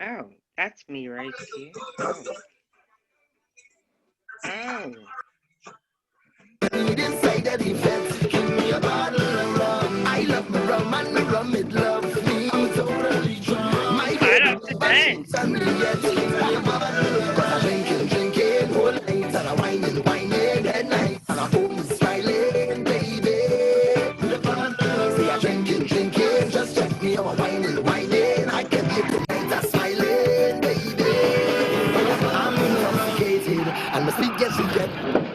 Oh, that's me right there. Oh, oh. Inside the defense, give me a bottle of rum. I love my rum and my rum it loves me. I'm totally drunk. My Part baby of the never dance. cheats on me yet. Give me a bottle of rum. I drinking whole night and I whining at night and I hope you smiling, baby. The bottle, see I drinking, just check me out, whining. I get you tonight, I'm smiling, baby. I'm intoxicated and my sweet gets rejected.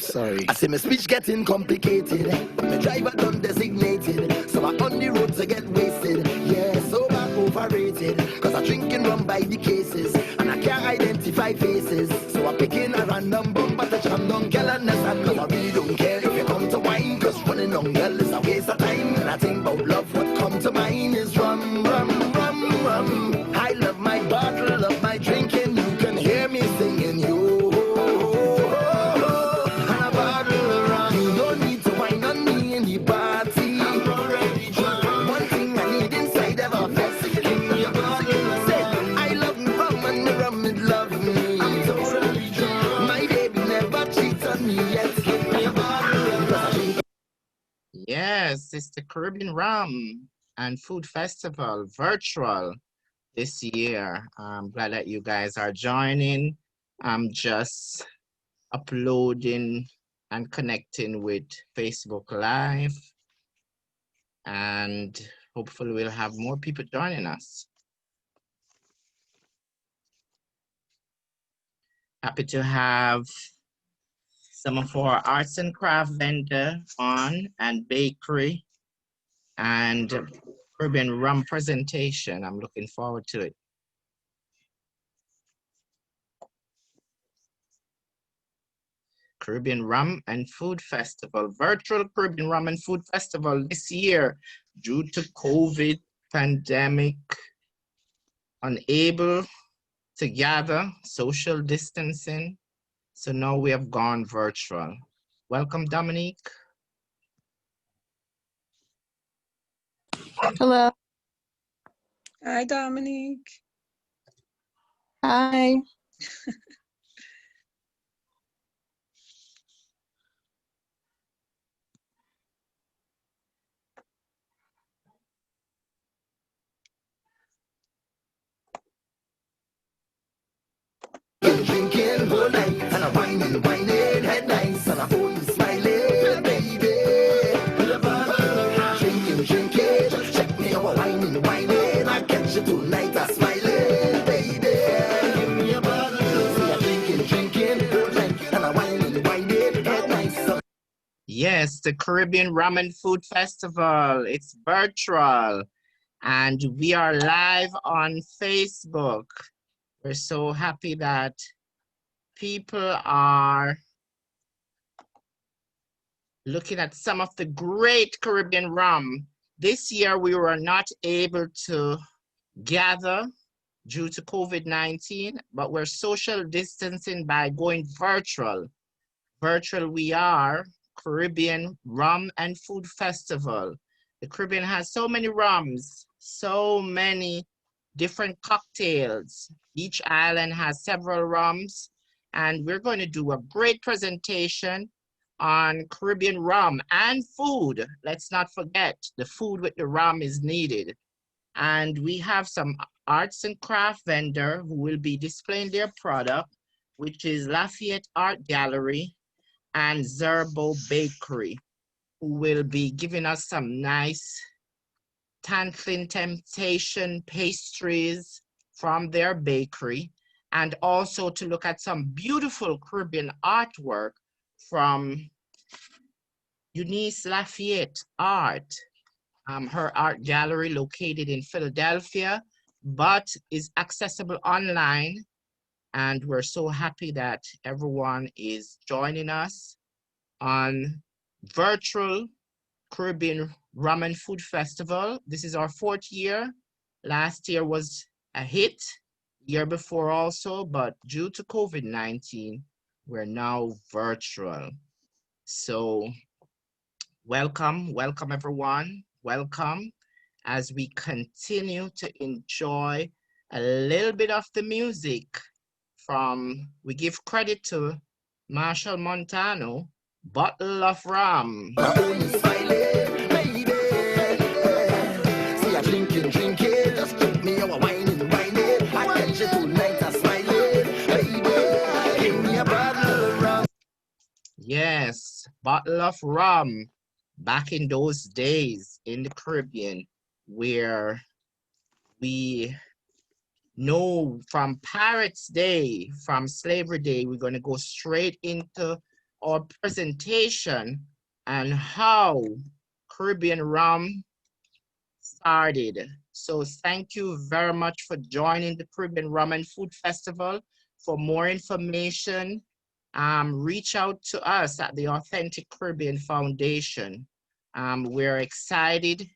Sorry. I say my speech getting complicated. My driver done designated. So I on the road to get wasted. Yeah, so I'm overrated. Cause I drinking rum by the cases. And I can't identify faces. So I picking a random bumper to jam down girl and understand. Cause I really don't care if you come to wine. Cause running on girl is a waste of time. And I think about love, what come to mind is rum, rum, rum, rum. I love my bottle, love my drinking. You can hear me singing you. Yes, it's the Caribbean Rum and Food Festival virtual this year. I'm glad that you guys are joining. I'm just uploading and connecting with Facebook Live, and hopefully we'll have more people joining us. Happy to have some of our arts and craft vendor on and bakery and Caribbean rum presentation. I'm looking forward to it. Caribbean Rum and Food Festival, virtual Caribbean Rum and Food Festival this year due to COVID pandemic, unable to gather, social distancing. So now we have gone virtual. Welcome, Dominique. Hello. Hi, Dominique. Hi. Drinking whole night and I whining head nice and I hold you smiling, baby. Drinking, just check me out, whining. I catch you tonight, I smiling, baby. Give me a bottle, see I drinking whole night and I whining head nice. Yes, the Caribbean Rum and Food Festival. It's virtual and we are live on Facebook. We're so happy that people are looking at some of the great Caribbean rum. This year, we were not able to gather due to COVID-19, but we're social distancing by going virtual. Virtual we are, Caribbean Rum and Food Festival. The Caribbean has so many rums, so many different cocktails. Each island has several rums, and we're going to do a great presentation on Caribbean rum and food. Let's not forget, the food with the rum is needed. And we have some arts and craft vendor who will be displaying their product, which is Lafayette Art Gallery and Zerbo Bakery, who will be giving us some nice Tantlin Temptation pastries from their bakery, and also to look at some beautiful Caribbean artwork from Eunice Lafayette Art. Her art gallery located in Philadelphia, but is accessible online. And we're so happy that everyone is joining us on virtual Caribbean Rum and Food Festival. This is our 4th year. Last year was a hit year before also, but due to COVID-19, we're now virtual. So welcome everyone. Welcome as we continue to enjoy a little bit of the music from, we give credit to Marshall Montano, Bottle of Rum. My own is smiling, baby. See, I drinking, just keep me a whining. I catch you tonight, I smiling, baby. Give me a bottle of rum. Yes, Bottle of Rum. Back in those days in the Caribbean, where we know from Pirates Day, from Slavery Day, we're going to go straight into our presentation and how Caribbean rum started. So thank you very much for joining the Caribbean Rum and Food Festival. For more information, reach out to us at the Authentic Caribbean Foundation. We're excited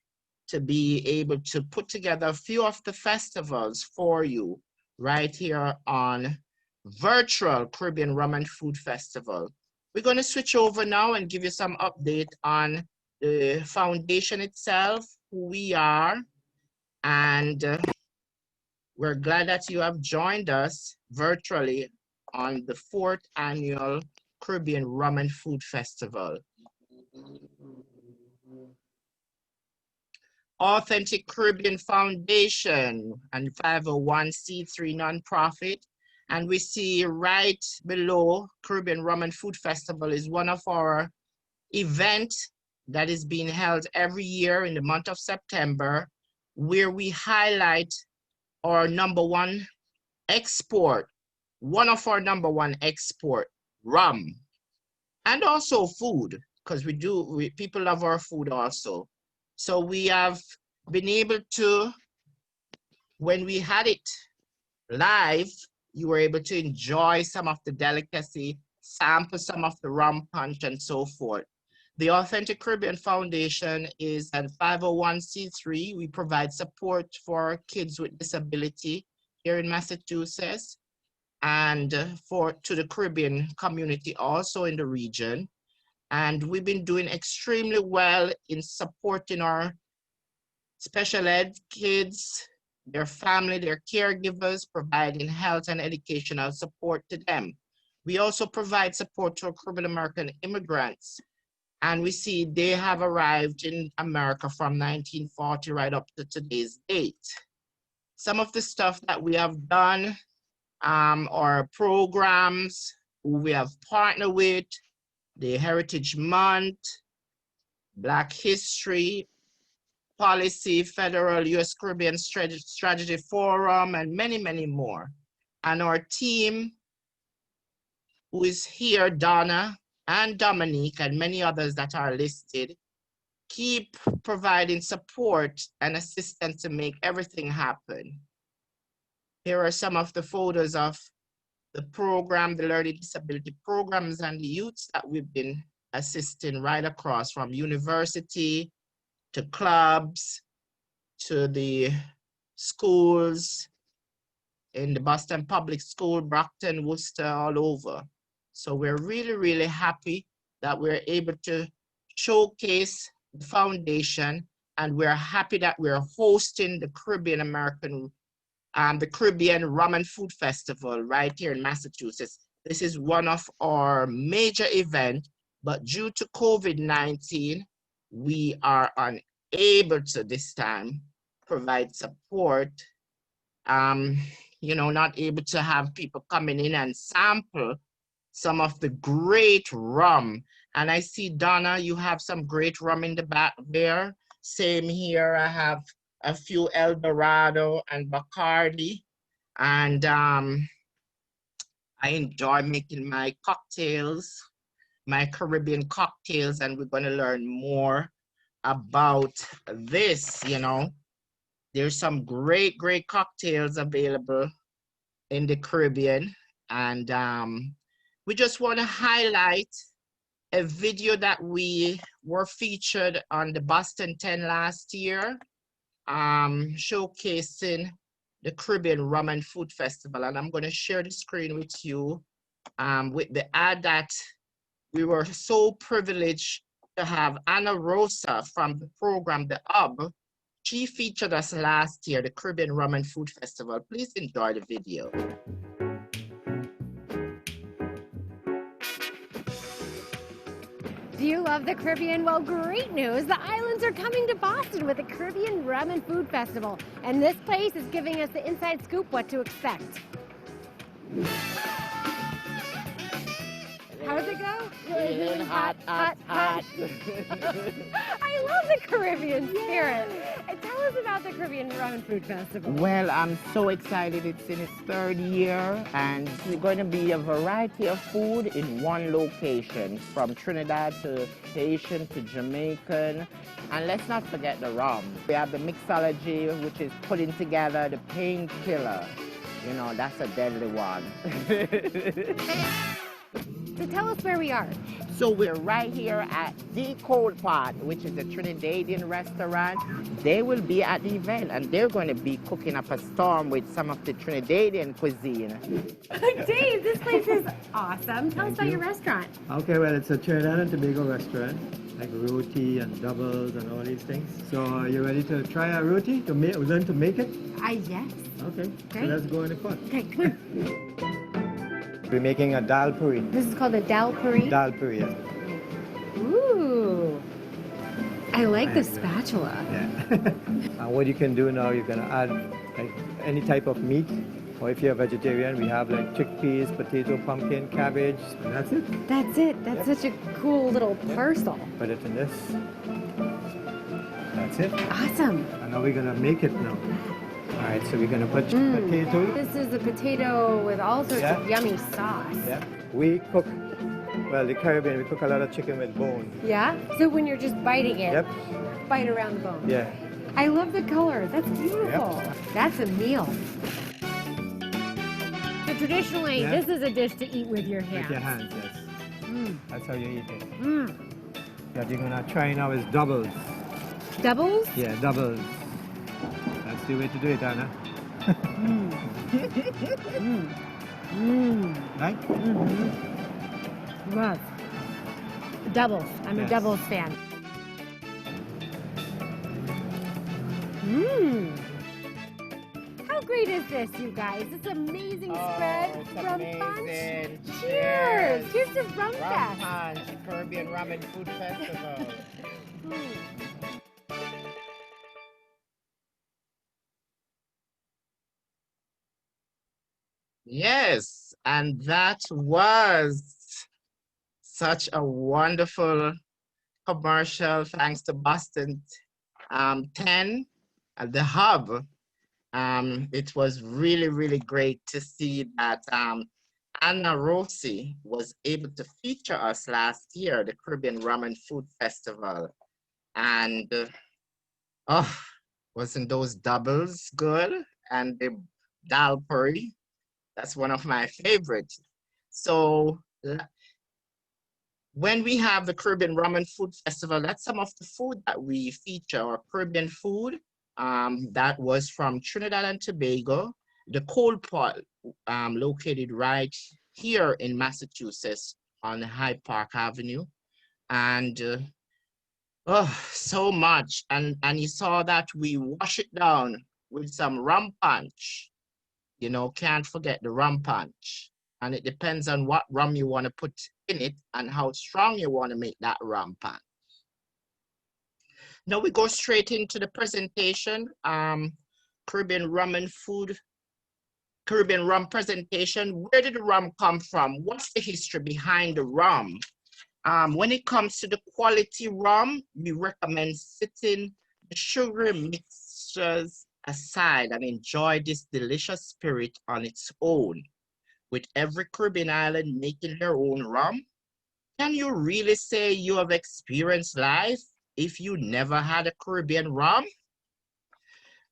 to be able to put together a few of the festivals for you right here on virtual Caribbean Rum and Food Festival. We're going to switch over now and give you some update on the foundation itself, who we are, and we're glad that you have joined us virtually on the 4th annual Caribbean Rum and Food Festival. Authentic Caribbean Foundation and 501c3 nonprofit. And we see right below Caribbean Rum and Food Festival is one of our events that is being held every year in the month of September, where we highlight our #1 export, one of our #1 export, rum, and also food, because people love our food also. So we have been able to, when we had it live, you were able to enjoy some of the delicacy, sample some of the rum punch and so forth. The Authentic Caribbean Foundation is a 501c3. We provide support for kids with disability here in Massachusetts and to the Caribbean community also in the region. And we've been doing extremely well in supporting our special ed kids, their family, their caregivers, providing health and educational support to them. We also provide support to Caribbean American immigrants. And we see they have arrived in America from 1940 right up to today's date. Some of the stuff that we have done are programs we have partnered with, the Heritage Month, Black History, Policy, Federal U.S. Caribbean Strategy Forum, and many, many more. And our team, who is here, Donna and Dominique, and many others that are listed, keep providing support and assistance to make everything happen. Here are some of the photos of the program, the learning disability programs and the youths that we've been assisting right across, from university to clubs to the schools in the Boston Public School, Brockton, Worcester, all over. So we're really, really happy that we're able to showcase the foundation, and we're happy that we're hosting the Caribbean Rum and Food Festival right here in Massachusetts. This is one of our major events, but due to COVID-19, we are unable to this time provide support. Not able to have people coming in and sample some of the great rum. And I see, Donna, you have some great rum in the back there. Same here, I have a few El Dorado and Bacardi. And I enjoy making my cocktails, my Caribbean cocktails, and we're gonna learn more about this, There's some great, great cocktails available in the Caribbean. And we just want to highlight a video that we were featured on the Boston 10 last year, showcasing the Caribbean Rum and Food Festival. And I'm going to share the screen with you with the ad that we were so privileged to have Anna Rosa from the program, The Hub. She featured us last year, the Caribbean Rum and Food Festival. Please enjoy the video. Do you love the Caribbean? Well, great news. The islands are coming to Boston with the Caribbean Rum and Food Festival. And this place is giving us the inside scoop what to expect. How does it go? Really hot, hot, hot. I love the Caribbean spirit. And tell us about the Caribbean Rum and Food Festival. Well, I'm so excited. It's in its third year, and it's going to be a variety of food in one location, from Trinidad to Haitian to Jamaican. And let's not forget the rum. We have the mixology, which is putting together the painkiller. You know, that's a deadly one. So tell us where we are. So we're right here at The Cold Pot, which is a Trinidadian restaurant. They will be at the event, and they're going to be cooking up a storm with some of the Trinidadian cuisine. Dave, this place is awesome. Tell us about your restaurant. Okay, well, it's a Trinidad and Tobago restaurant, like roti and doubles and all these things. So are you ready to try a roti, to learn to make it? Yes. Okay, Great. so let's go in the pot. Okay, come on. We're making a dal puri. This is called a dal puri. Dal puri, yes. Ooh. I like the spatula. Yeah. And what you can do now, you're gonna add like any type of meat, or if you're a vegetarian, we have like chickpeas, potato, pumpkin, cabbage. And that's it. That's it. That's such a cool little parcel. Put it in this. That's it. Awesome. And now we're gonna make it now. All right, so we're gonna put potato. This is a potato with all sorts Yeah. of yummy sauce. Yeah. We cook, well, the Caribbean, we cook a lot of chicken with bone. Yeah? So when you're just biting it, Yep. bite around the bone. Yeah. I love the color. That's beautiful. That's a meal. So traditionally, Yeah. this is a dish to eat with your hands. With your hands, yes. Mm. That's how you eat it. Mm. What you're gonna try now is doubles. Doubles? Yeah, doubles. That's the way to do it, Anna. Mm. Mm. Mm. Right? Mm-hmm. Love. Doubles. I'm a Yes. doubles fan. Mmm. How great is this, you guys? This amazing spread. it's Rum amazing. Punch. Cheers. Cheers to Rum Rum Fest. Punch, Caribbean Rum and Food Festival. Yes, and that was such a wonderful commercial thanks to Boston 10 at the Hub. It was really, really great to see that Anna Rossi was able to feature us last year, the Caribbean Rum and Food Festival. And wasn't those doubles good? And the dal puri, that's one of my favorites. So when we have the Caribbean Rum and Food Festival, that's some of the food that we feature, or Caribbean food. That was from Trinidad and Tobago, the Cold Pot, located right here in Massachusetts on Hyde Park Avenue. And so much. And you saw that we wash it down with some rum punch. You know, can't forget the rum punch. And it depends on what rum you want to put in it and how strong you want to make that rum punch. Now we go straight into the presentation. Caribbean Rum and Food, Caribbean Rum presentation. Where did the rum come from? What's the history behind the rum? When it comes to the quality rum, we recommend setting the sugary mixtures aside and enjoy this delicious spirit on its own. With every Caribbean island making their own rum, can you really say you have experienced life if you never had a Caribbean rum?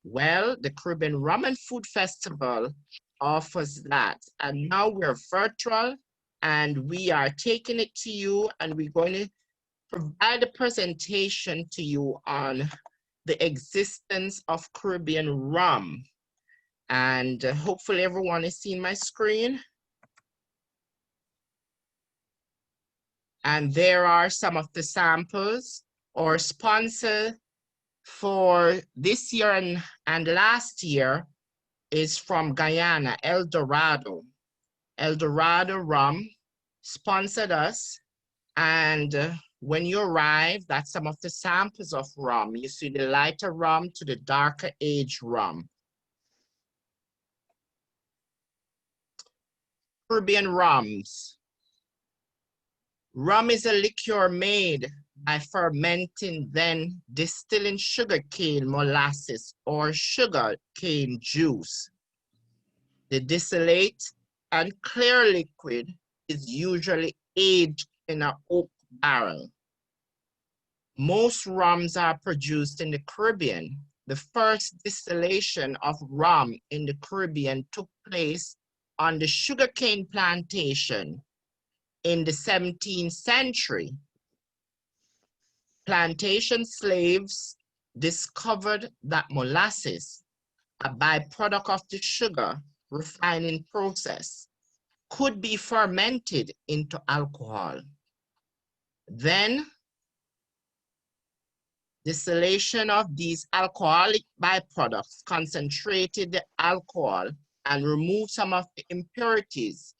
Well, the Caribbean Rum and Food Festival offers that. And now we're virtual and we are taking it to you, and we're going to provide a presentation to you on the existence of Caribbean rum. And hopefully everyone is seeing my screen. And there are some of the samples. Our sponsor for this year and last year is from Guyana, El Dorado. El Dorado Rum sponsored us. And when you arrive, that's some of the samples of rum. You see the lighter rum to the darker age rum. Caribbean rums. Rum is a liqueur made by fermenting, then distilling sugarcane molasses or sugarcane juice. The distillate and clear liquid is usually aged in an oak barrel. Most rums are produced in the Caribbean. The first distillation of rum in the Caribbean took place on the sugarcane plantation in the 17th century. Plantation slaves discovered that molasses, a byproduct of the sugar refining process, could be fermented into alcohol. Then, distillation of these alcoholic byproducts concentrated the alcohol and removed some of the impurities,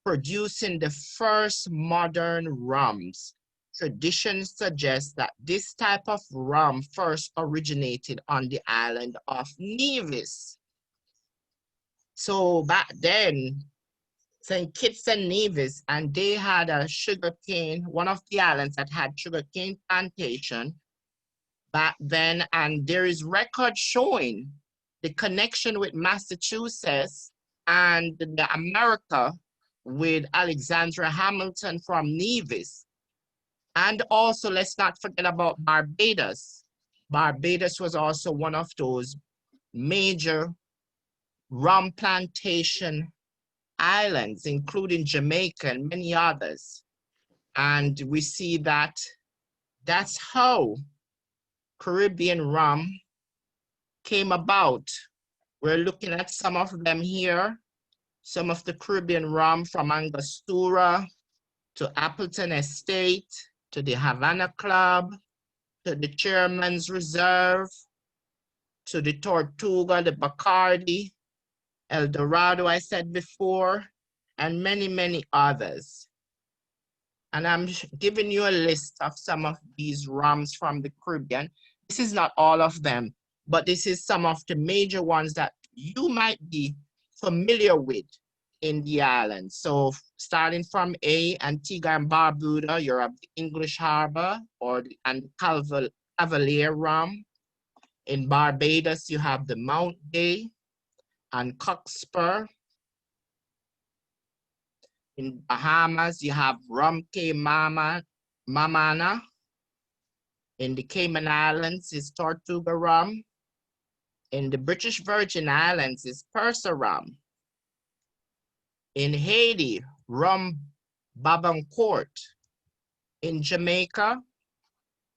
producing the first modern rums. Tradition suggests that this type of rum first originated on the island of Nevis. So back then, St. Kitts and Nevis, and they had a sugarcane, one of the islands that had sugarcane plantation back then, and there is record showing the connection with Massachusetts and the America with Alexandra Hamilton from Nevis. And also, let's not forget about Barbados. Barbados was also one of those major rum plantation islands, including Jamaica and many others. And we see that that's how Caribbean rum came about. We're looking at some of them here, some of the Caribbean rum from Angostura to Appleton Estate, to the Havana Club, to the Chairman's Reserve, to the Tortuga, the Bacardi, El Dorado, I said before, and many, many others. And I'm giving you a list of some of these rums from the Caribbean. This is not all of them, but this is some of the major ones that you might be familiar with in the islands. So starting from Antigua and Barbuda, you have the English Harbor and Cavalier rum. In Barbados, you have the Mount Gay and Cockspur. In Bahamas, you have Rum K Mamana. In the Cayman Islands is Tortuga rum. In the British Virgin Islands is Purser rum. In Haiti, Rum Babancourt. In Jamaica,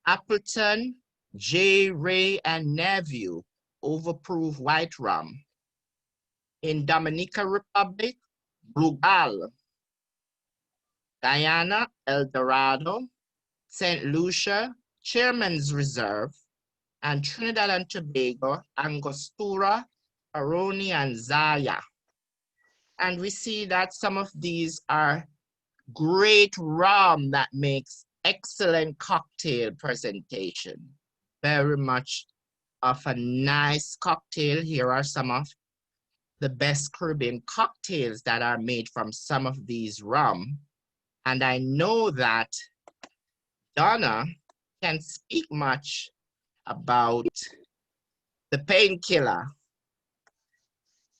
Appleton, J. Ray, and Nephew, overproof white rum. In Dominica Republic, Brugal. Guyana, El Dorado. St. Lucia, Chairman's Reserve. And Trinidad and Tobago, Angostura, Aroni, and Zaya. And we see that some of these are great rum that makes excellent cocktail presentation. Very much of a nice cocktail. Here are some of the best Caribbean cocktails that are made from some of these rum. And I know that Donna can speak much about the painkiller.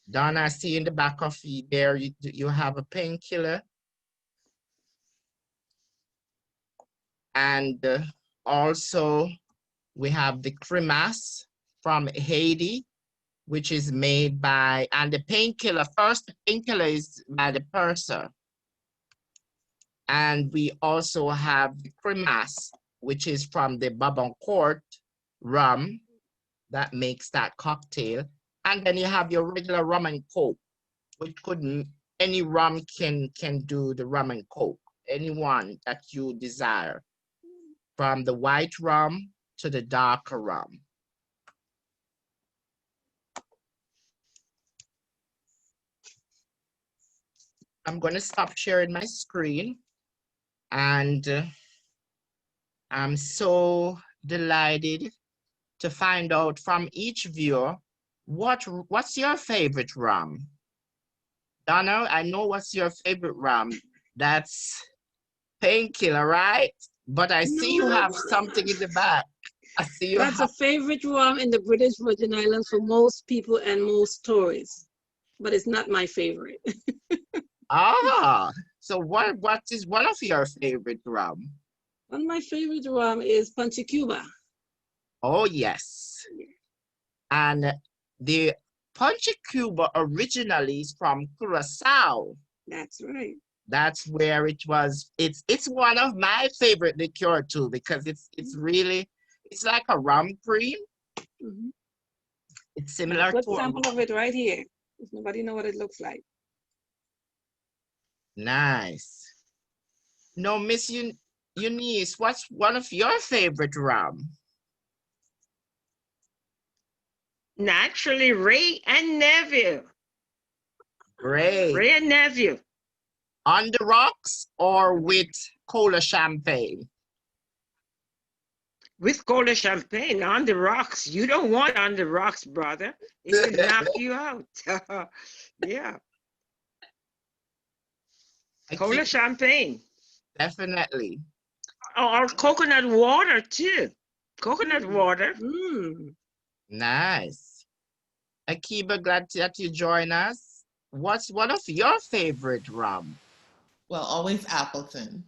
Donna, I see in the back of you there, you have a painkiller. And also we have the cremas from Haiti, which is made by, and the painkiller, first the painkiller is by the purser. And we also have the cremas, which is from the Babancourt rum that makes that cocktail. And then you have your regular rum and coke, which any rum can do the rum and coke, any one that you desire, from the white rum to the darker rum. I'm going to stop sharing my screen, and I'm so delighted to find out from each viewer what's your favorite rum. Donna, I know what's your favorite rum. That's Painkiller, right? But I see you No, have something in the back. I see you that's a have. favorite rum in the British Virgin Islands for most people and most tourists, but it's not my favorite. Ah, so what is one of your favorite rum? One of my favorite rum is Punch Cuba. Oh, yes. And the Punch Cuba originally is from Curacao. That's right. That's where it was. It's one of my favorite liqueur too, because it's really, it's like a rum cream. Mm-hmm. It's A similar good to a sample of it right here. If nobody know what it looks like. nice. No, Miss Eunice, what's one of your favorite rum? Naturally, Ray and Nephew. Great. Ray and Nephew. On the rocks or with cola champagne? With cola champagne on the rocks. You don't want on the rocks, brother. It will knock you out. Yeah. Cola champagne. Definitely. Or coconut water too. Coconut water. Nice. Akiba, glad that you join us. What's one of your favorite rum? Well, always Appleton.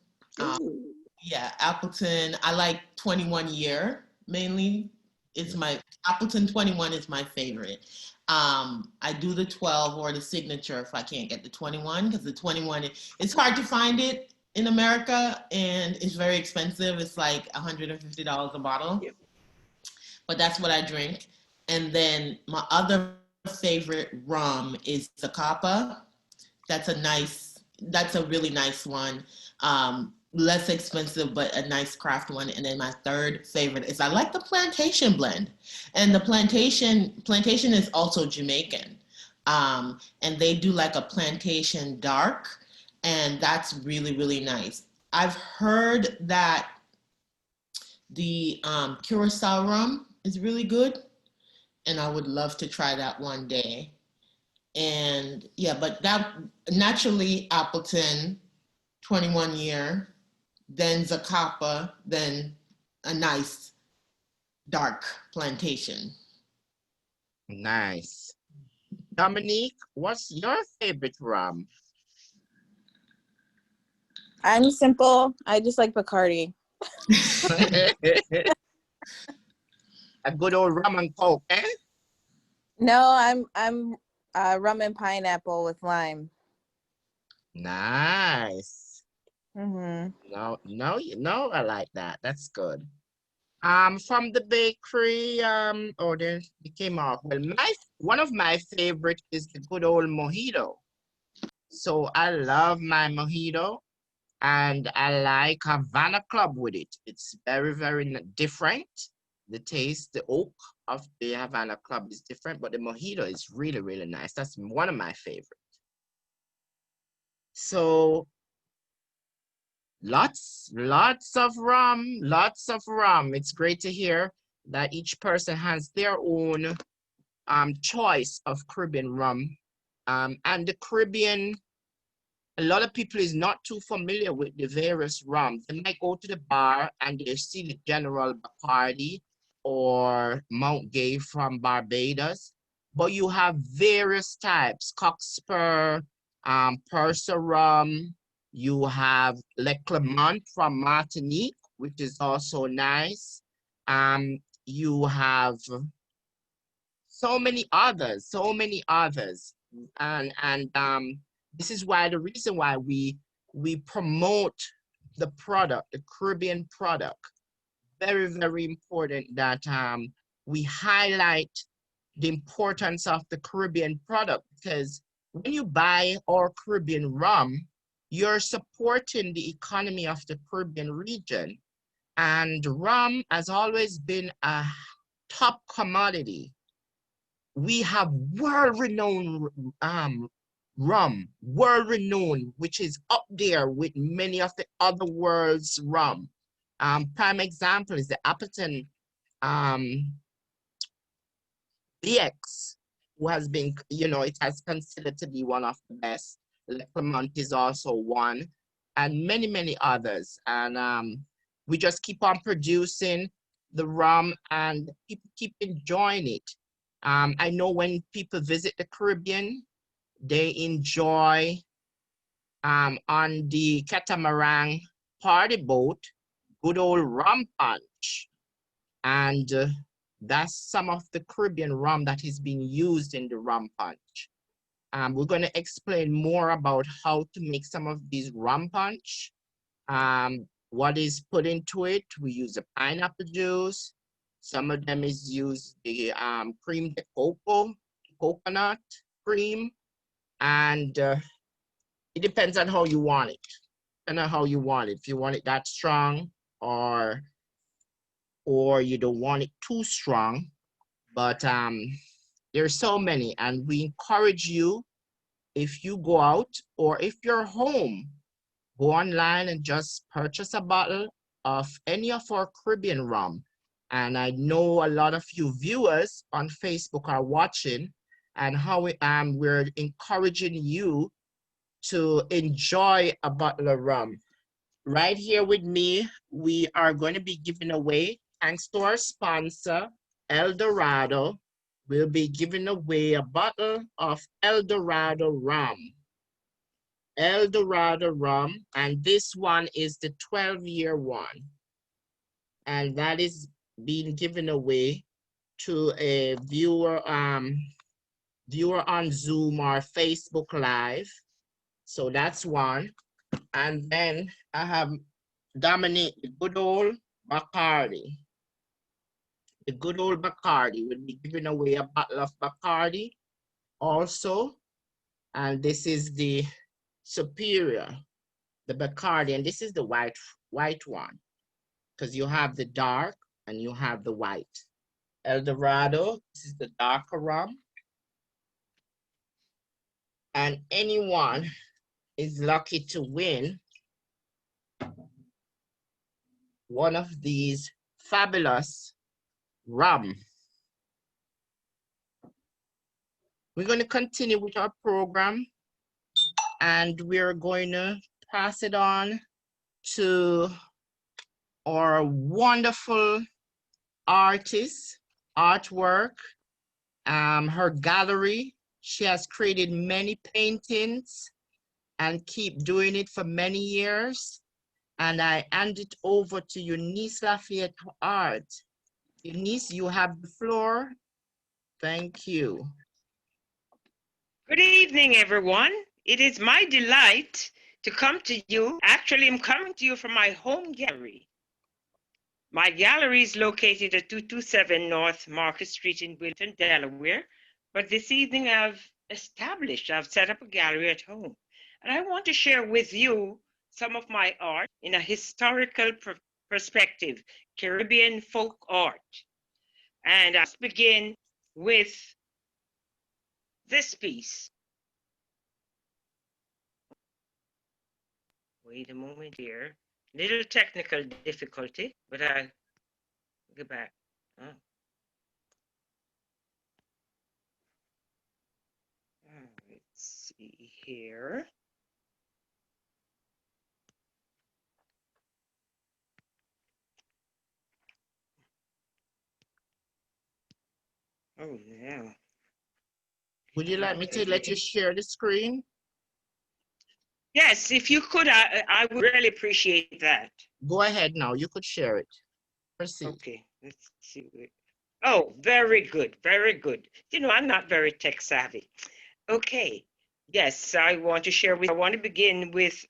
Yeah, Appleton. I like 21 year mainly. It's my Appleton 21 is my favorite. I do the 12 or the signature if I can't get the 21, because the 21 it's hard to find it in America and it's very expensive. It's like $150 a bottle. Yep. But that's what I drink. And then my other favorite rum is Zacapa. That's a really nice one. Less expensive, but a nice craft one. And then my third favorite is I like the plantation blend. And the plantation is also Jamaican. And they do like a plantation dark, and that's really, really nice. I've heard that the Curacao rum is really good, and I would love to try that one day. And yeah, but that naturally Appleton, 21 year, then Zacapa, then a nice dark plantation. Nice. Dominique, what's your favorite rum? I'm simple. I just like Bacardi. A good old rum and coke, eh? No, I'm rum and pineapple with lime. Nice. Mm-hmm. No, I like that. That's good. From the bakery, there it came off. Well, one of my favorite is the good old mojito. So I love my mojito, and I like Havana Club with it. It's very, very different. The taste, the oak of the Havana Club is different, but the mojito is really, really nice. That's one of my favorites. So lots of rum, lots of rum. It's great to hear that each person has their own choice of Caribbean rum. And the Caribbean, a lot of people is not too familiar with the various rums. They might go to the bar and they see the General Bacardi or Mount Gay from Barbados, but you have various types, Cockspur, Purser rum, you have Le Clement from Martinique, which is also nice. You have so many others. And this is why the reason why we promote the product, the Caribbean product. Very, very important that we highlight the importance of the Caribbean product, because when you buy our Caribbean rum, you're supporting the economy of the Caribbean region. And rum has always been a top commodity. We have world-renowned rum, world-renowned, which is up there with many of the other world's rum. Prime example is the Appleton BX, who has been, it has considered to be one of the best. Le Clement is also one, and many, many others. And we just keep on producing the rum and people keep enjoying it. I know when people visit the Caribbean, they enjoy on the catamaran party boat, good old rum punch. And that's some of the Caribbean rum that is being used in the rum punch. We're going to explain more about how to make some of these rum punch. What is put into it? We use the pineapple juice. Some of them is used the cream de coco, coconut cream, and it depends on how you want it. And how you want it. If you want it that strong, or you don't want it too strong. But there's so many, and we encourage you, if you go out or if you're home, go online and just purchase a bottle of any of our Caribbean rum. And I know a lot of you viewers on Facebook are watching, and how we're encouraging you to enjoy a bottle of rum. Right here with me, we are going to be giving away, thanks to our sponsor, El Dorado. We'll be giving away a bottle of El Dorado rum. El Dorado rum, and this one is the 12-year one. And that is being given away to a viewer on Zoom or Facebook Live. So that's one. And then I have Dominic, the good old Bacardi. The good old Bacardi. We'll be giving away a bottle of Bacardi also. And this is the Superior, the Bacardi, and this is the white one, because you have the dark and you have the white. El Dorado, this is the darker rum. And anyone is lucky to win one of these fabulous rum. We're going to continue with our program, and we're going to pass it on to our wonderful artist, artwork, her gallery. She has created many paintings and keep doing it for many years. And I hand it over to Eunice Lafayette Art. Eunice, you have the floor. Thank you. Good evening, everyone. It is my delight to come to you. Actually, I'm coming to you from my home gallery. My gallery is located at 227 North Market Street in Wilton, Delaware. But this evening I've set up a gallery at home. And I want to share with you some of my art in a historical perspective, Caribbean folk art. And I'll begin with this piece. Wait a moment here. Little technical difficulty, but I'll get back. Oh. Let's see here. Oh, no. Would you like me to let you share the screen? Yes, if you could, I would really appreciate that. Go ahead now, you could share it. Proceed. Okay, let's see. Oh, very good, very good. You know, I'm not very tech savvy. Okay, yes, I want to begin with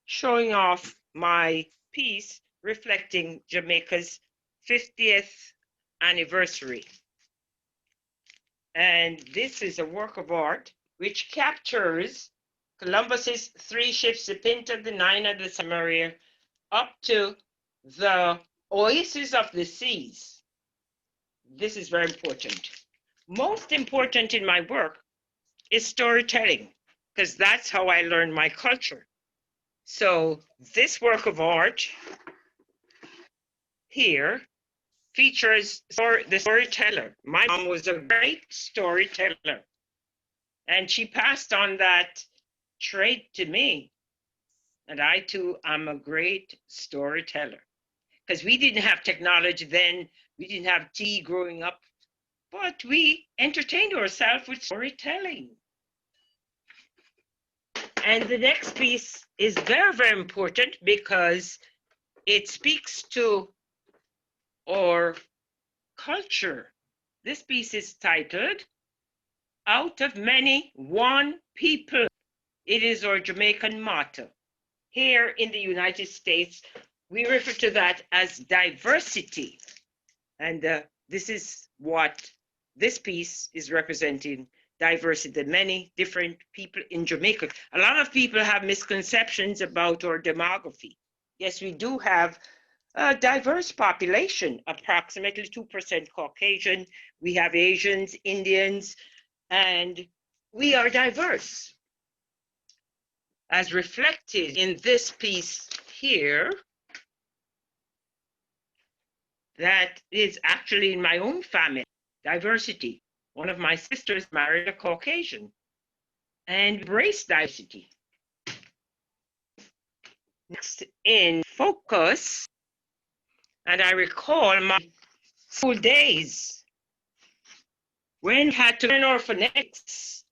showing off my piece reflecting Jamaica's 50th anniversary. And this is a work of art which captures Columbus's 3 ships, the Pinta, the Nina, the Samaria, up to the oasis of the seas. This is very important. Most important in my work is storytelling, because that's how I learn my culture. So this work of art here features the storyteller. My mom was a great storyteller, and she passed on that trait to me. And I too am a great storyteller, because we didn't have technology then, we didn't have tea growing up, but we entertained ourselves with storytelling. And the next piece is very, very important because it speaks to our culture. This piece is titled, Out of Many, One People. It is our Jamaican motto. Here in the United States, we refer to that as diversity. And this is what this piece is representing, diversity, the many different people in Jamaica. A lot of people have misconceptions about our demography. Yes, we do have a diverse population, approximately 2% Caucasian. We have Asians, Indians, and we are diverse. As reflected in this piece here, that is actually in my own family, diversity. One of my sisters married a Caucasian and embraced diversity. Next in focus, and I recall my school days when we had to learn our phonetics,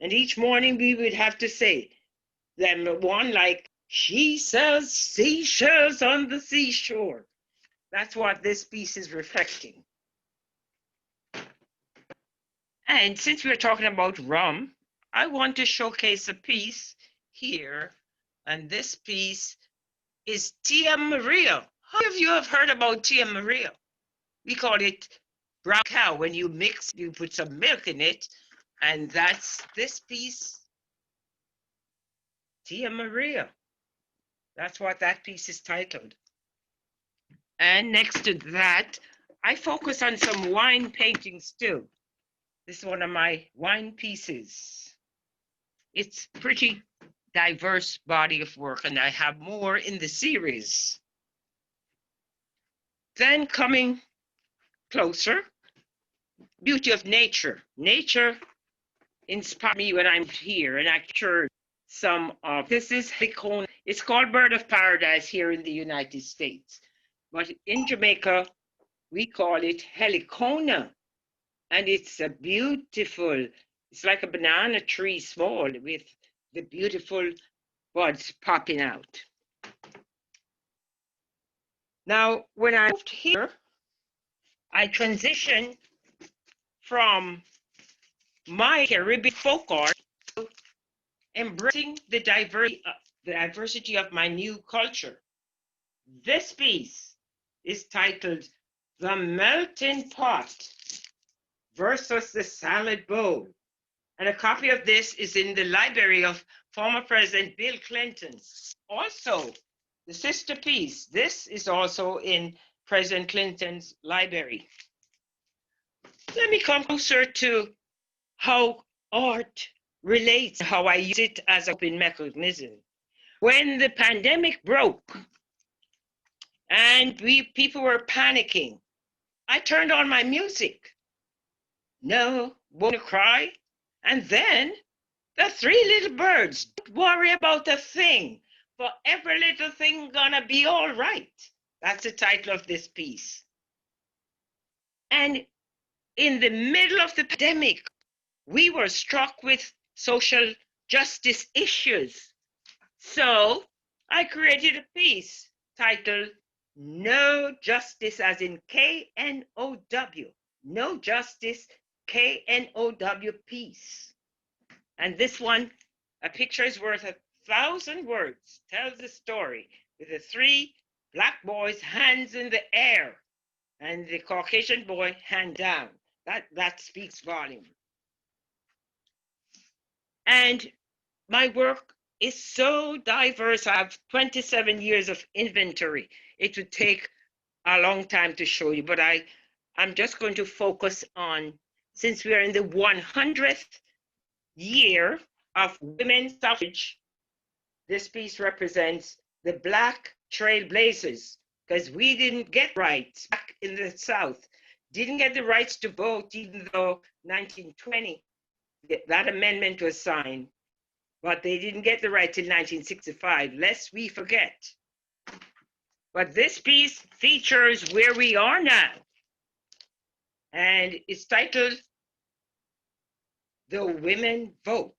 and each morning we would have to say them one like, she sells seashells on the seashore. That's what this piece is reflecting. And since we're talking about rum, I want to showcase a piece here. And this piece is Tia Maria. How many of you have heard about Tia Maria? We call it brown cow. When you mix, you put some milk in it. And that's this piece, Tia Maria. That's what that piece is titled. And next to that, I focus on some wine paintings too. This is one of my wine pieces. It's pretty diverse body of work, and I have more in the series. Then coming closer, beauty of nature. Nature inspires me when I'm here, and I captured some of this is helicona. It's called bird of paradise here in the United States, but in Jamaica we call it helicona, and it's a beautiful. It's like a banana tree small with the beautiful buds popping out. Now, when I moved here, I transitioned from my Caribbean folk art to embracing the diversity of my new culture. This piece is titled The Melting Pot versus the Salad Bowl. And a copy of this is in the library of former President Bill Clinton. Also, the sister piece, this is also in President Clinton's library. Let me come closer to how art relates, how I use it as a coping mechanism. When the pandemic broke and people were panicking, I turned on my music. No, won't cry. And then the 3 little birds, don't worry about a thing, for every little thing gonna be all right. That's the title of this piece. And in the middle of the pandemic, we were struck with social justice issues. So I created a piece titled No Justice, as in K-N-O-W. No Justice, K-N-O-W, peace. And this one, a picture is worth 1,000 words, tells the story with the 3 black boys, hands in the air, and the Caucasian boy, hand down. That speaks volume. And my work is so diverse. I have 27 years of inventory. It would take a long time to show you, but I'm just going to focus on, since we are in the 100th year of women's suffrage, this piece represents the Black trailblazers, because we didn't get rights back in the South, didn't get the rights to vote, even though 1920, that amendment was signed, but they didn't get the right till 1965, lest we forget. But this piece features where we are now, and it's titled The Women Vote.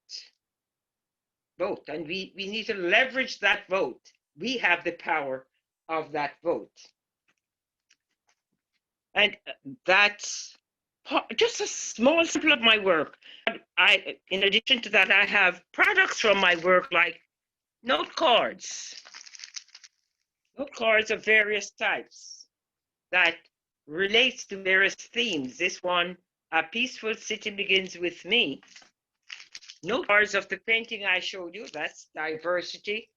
Vote, and we need to leverage that vote. We have the power of that vote. And that's just a small sample of my work. In addition to that, I have products from my work like note cards of various types that relates to various themes. This one, A Peaceful City Begins With Me. Note cards of the painting I showed you, that's diversity.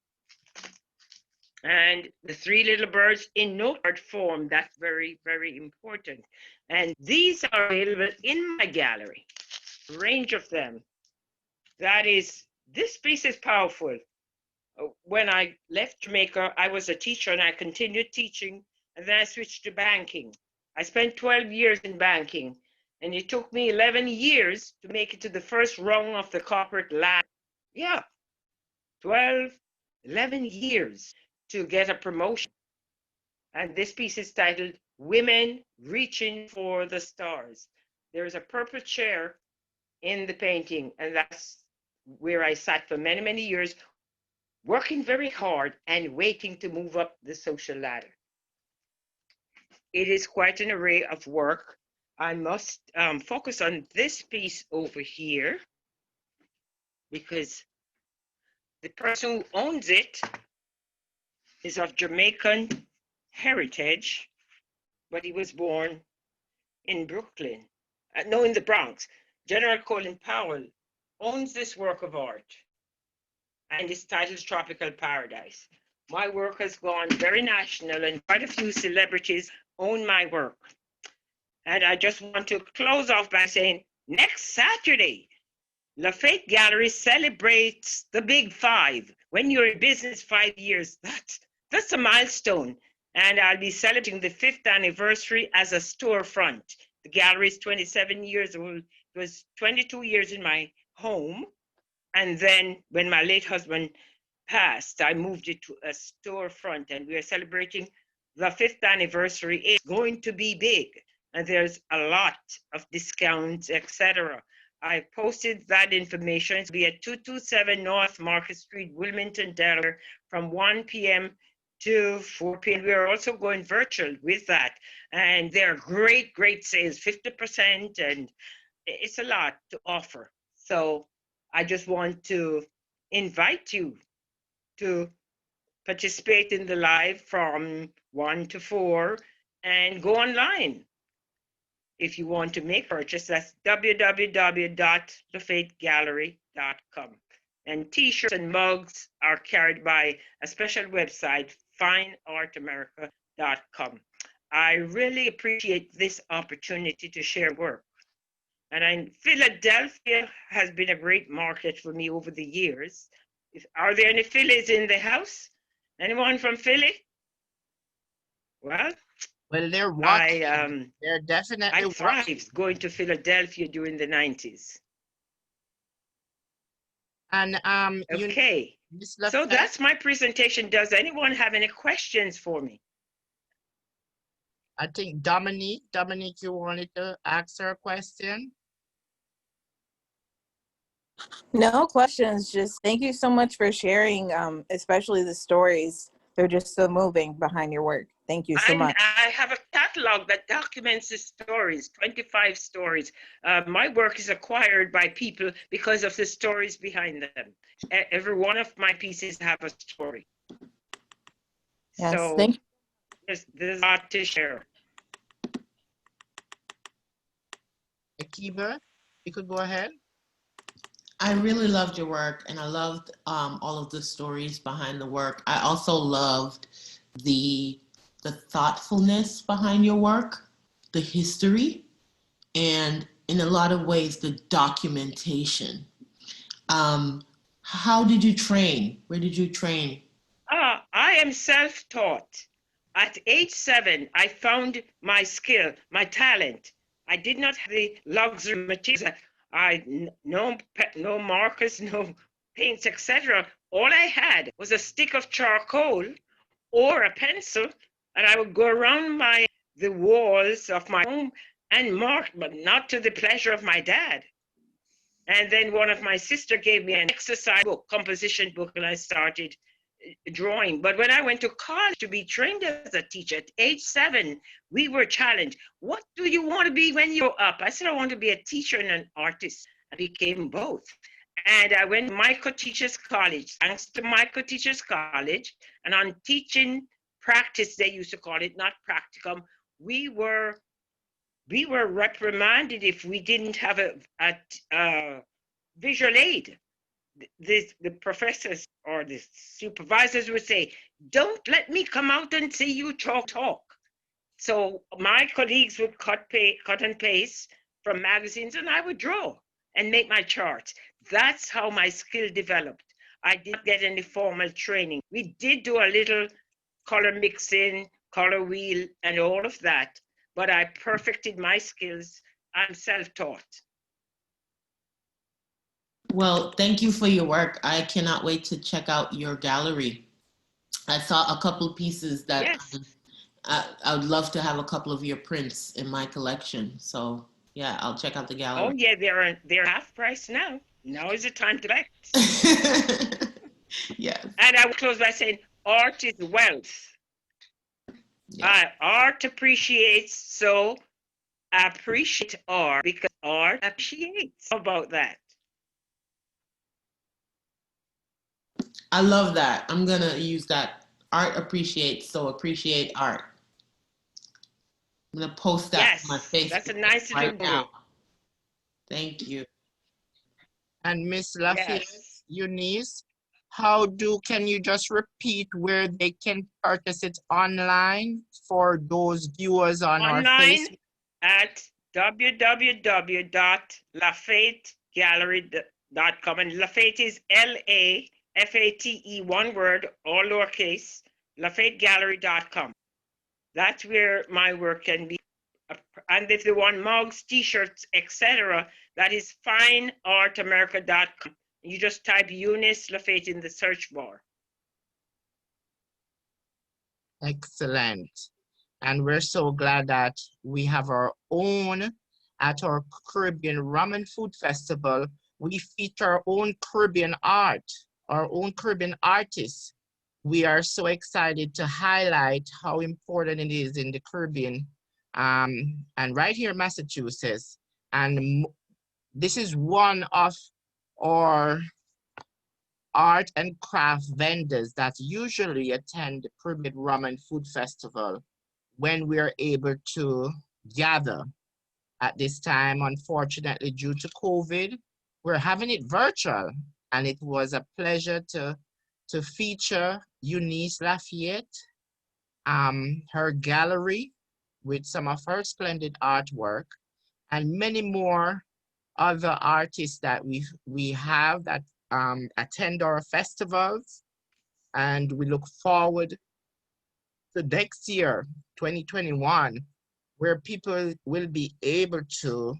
And the three little birds in note card form, that's very, very important. And these are available in my gallery, a range of them. This piece is powerful. When I left Jamaica, I was a teacher and I continued teaching, and then I switched to banking. I spent 12 years in banking, and it took me 11 years to make it to the first rung of the corporate ladder. Yeah, 11 years to get a promotion. And this piece is titled Women Reaching for the Stars. There is a purple chair in the painting, and that's where I sat for many, many years, working very hard and waiting to move up the social ladder. It is quite an array of work. I must focus on this piece over here because the person who owns it is of Jamaican heritage, but he was born in Brooklyn, no, in the Bronx. General Colin Powell owns this work of art, and it's titled Tropical Paradise. My work has gone very national, and quite a few celebrities own my work. And I just want to close off by saying, next Saturday, Lafayette Gallery celebrates the big 5. When you're in business 5 years, that's a milestone. And I'll be celebrating the 5th anniversary as a storefront. The gallery is 27 years old. It was 22 years in my home. And then when my late husband passed, I moved it to a storefront, and we are celebrating the 5th anniversary. It's going to be big, and there's a lot of discounts, etc. I posted that information. It'll be at 227 North Market Street, Wilmington, Delaware, from 1 p.m. to 4 p.m. We are also going virtual with that, and there are great, great sales, 50%, and it's a lot to offer. So I just want to invite you to participate in the live from 1 to 4 and go online. If you want to make purchase, that's www.lafayettegallery.com. And t-shirts and mugs are carried by a special website, fineartamerica.com. I really appreciate this opportunity to share work. And Philadelphia has been a great market for me over the years. Are there any Phillies in the house? Anyone from Philly? Well, they're watching. They're definitely I thrived going to Philadelphia during the 90s. And okay, so that's my presentation. Does anyone have any questions for me? I think Dominique, you wanted to ask her a question? No questions, just thank you so much for sharing, especially the stories. They're just so moving behind your work. Thank you so much. I have a catalog that documents the stories, 25 stories. My work is acquired by people because of the stories behind them. Every one of my pieces have a story. Yes, so thank you. There's a lot to share. Kiba, you could go ahead. I really loved your work, and I loved all of the stories behind the work. I also loved the thoughtfulness behind your work, the history, and in a lot of ways the documentation. How did you train? Where did you train? I am self-taught. At age 7, I found my skill, my talent. I did not have the luxury materials. No markers, no paints, etc. All I had was a stick of charcoal or a pencil, and I would go around the walls of my home and mark, but not to the pleasure of my dad. And then one of my sister gave me an exercise book, composition book, and I started drawing. But when I went to college to be trained as a teacher at age 7, we were challenged. What do you want to be when you grow up? I said, I want to be a teacher and an artist. I became both. And I went to Micro Teachers College. Thanks to Micro Teachers College, and on teaching practice, they used to call it, not practicum, we were reprimanded if we didn't have a visual aid. The professors or the supervisors would say, don't let me come out and see you talk. So my colleagues would cut and paste from magazines, and I would draw and make my charts. That's how my skill developed. I didn't get any formal training. We did do a little color mixing, color wheel, and all of that, but I perfected my skills. I'm self-taught. Well, thank you for your work. I cannot wait to check out your gallery. I saw a couple of pieces that Yes. I would love to have a couple of your prints in my collection. So yeah, I'll check out the gallery. Oh yeah, they're half price now. Now is the time to collect. Yes. And I will close by saying, art is wealth. Yes. Art appreciates, so appreciate art because art appreciates. How about that? I love that. I'm gonna use that. Art appreciates, so appreciate art. I'm gonna post that on my Facebook. That's a nice little right now. Thank you. And Miss Lafayette, Yes. Eunice, can you just repeat where they can purchase it online for those viewers on our Online Facebook? at www.lafayettegallery.com, and Lafayette is LAFATE, one word, all lowercase, lafayettegallery.com. That's where my work can be. And if they want mugs, t-shirts, etc., that is fineartamerica.com. You just type Eunice Lafayette in the search bar. Excellent. And we're so glad that we have our own at our Caribbean Rum and Food Festival. We feature our own Caribbean art, our own Caribbean artists. We are so excited to highlight how important it is in the Caribbean and right here in Massachusetts. And this is one of our art and craft vendors that usually attend the Caribbean Rum and Food Festival when we are able to gather. At this time, unfortunately, due to COVID, we're having it virtual, and it was a pleasure to feature Eunice Lafayette, her gallery with some of her splendid artwork, and many more other artists that we have that attend our festivals, and we look forward to next year, 2021, where people will be able to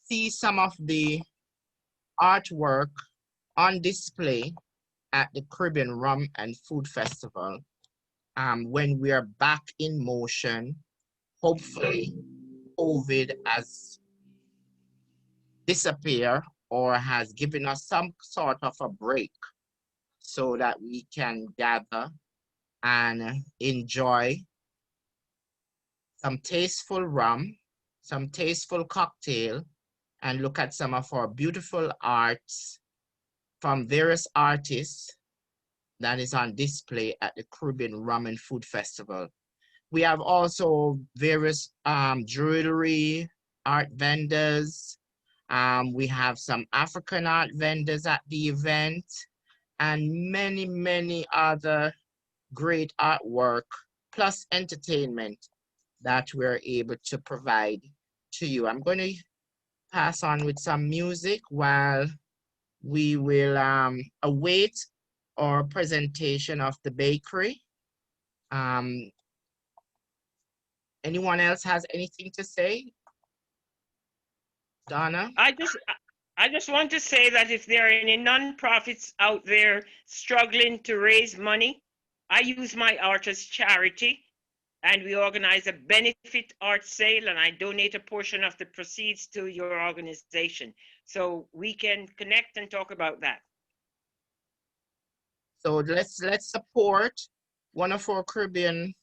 see some of the artwork on display at the Caribbean Rum and Food Festival when we are back in motion. Hopefully, COVID has disappeared or has given us some sort of a break so that we can gather and enjoy some tasteful rum, some tasteful cocktail, and look at some of our beautiful arts from various artists that is on display at the Caribbean Rum and Food Festival. We have also various jewelry, art vendors. We have some African art vendors at the event, and many, many other great artwork, plus entertainment that we're able to provide to you. I'm going to pass on with some music while we will await our presentation of the bakery. Anyone else has anything to say? Donna? I just want to say that if there are any nonprofits out there struggling to raise money, I use my art as charity, and we organize a benefit art sale, and I donate a portion of the proceeds to your organization. So we can connect and talk about that. So let's support one of our Caribbean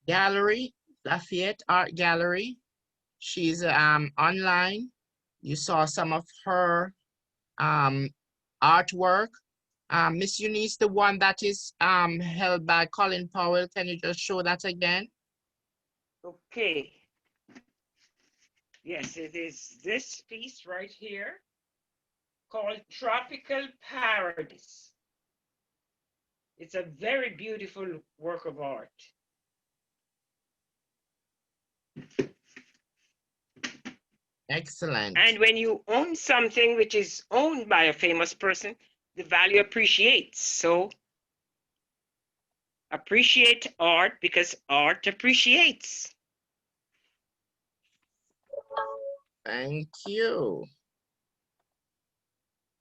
gallery, Lafayette Art Gallery. She's online. You saw some of her artwork. Miss Eunice, the one that is held by Colin Powell, can you just show that again? Okay. Yes, it is this piece right here called Tropical Paradise. It's a very beautiful work of art. Excellent. And when you own something which is owned by a famous person, the value appreciates. So appreciate art because art appreciates. Thank you.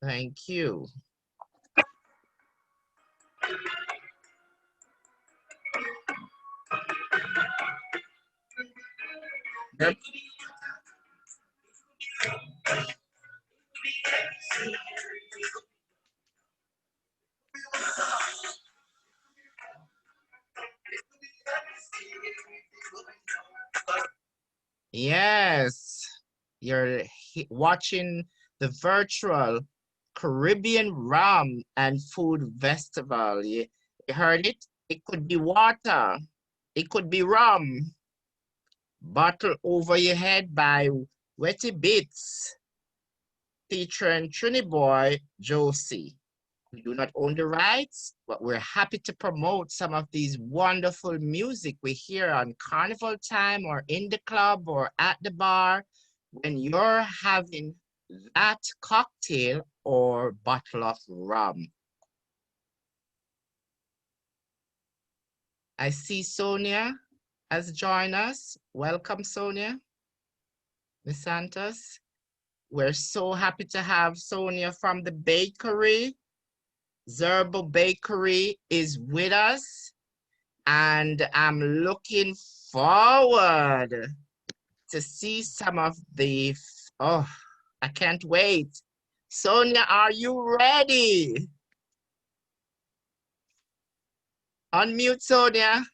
Thank you. Yep. Yes, you're watching the virtual Caribbean Rum and Food Festival. You heard it? It could be water. It could be rum. Bottle Over Your Head by Wetty Bits, featuring Trini Boy Josie. We do not own the rights, but we're happy to promote some of these wonderful music we hear on carnival time or in the club or at the bar when you're having that cocktail or bottle of rum. I see Sonia has joined us. Welcome, Sonia. Miss Santos. We're so happy to have Sonia from the bakery. Zerbo Bakery is with us, and I'm looking forward to see some of the, oh, I can't wait. Sonia, are you ready? Unmute, Sonia.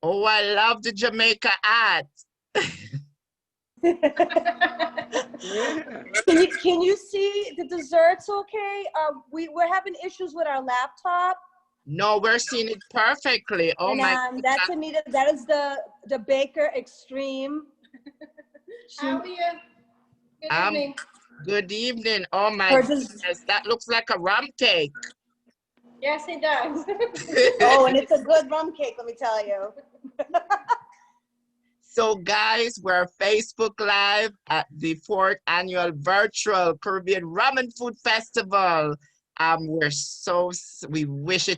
Oh, I love the Jamaica hat. Yeah. Can you see the desserts okay? We're having issues with our laptop. No, we're seeing it perfectly. Oh, and, my that's Anita. That is the Baker Extreme. How are you? Good evening. Good evening. Oh my goodness, that looks like a rum cake. Yes, it does. Oh, and it's a good rum cake, let me tell you. So guys, we're Facebook Live at the 4th Annual Virtual Caribbean Rum and Food Festival. We wish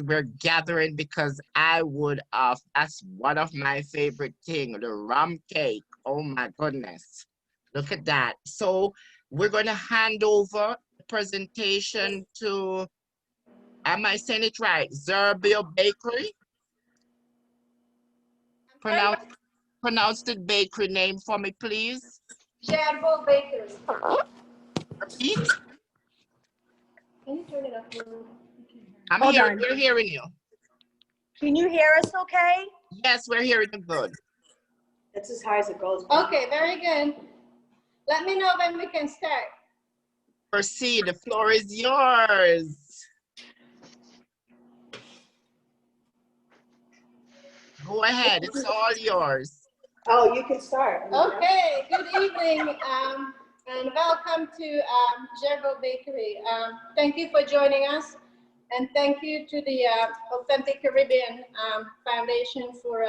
we're gathering because that's one of my favorite things, the rum cake. Oh my goodness. Look at that. So we're going to hand over the presentation to, am I saying it right? Zerbio Bakery? Pronounce the bakery name for me, please. Zerbo Bakery. Repeat. Can you turn it up? We're hearing you. Can you hear us okay? Yes, we're hearing you good. That's as high as it goes. Okay, very good. Let me know when we can start. Proceed, the floor is yours. Go ahead, it's all yours. Oh, you can start. Okay, good evening and welcome to Gerbo Bakery. Thank you for joining us, and thank you to the Authentic Caribbean Foundation for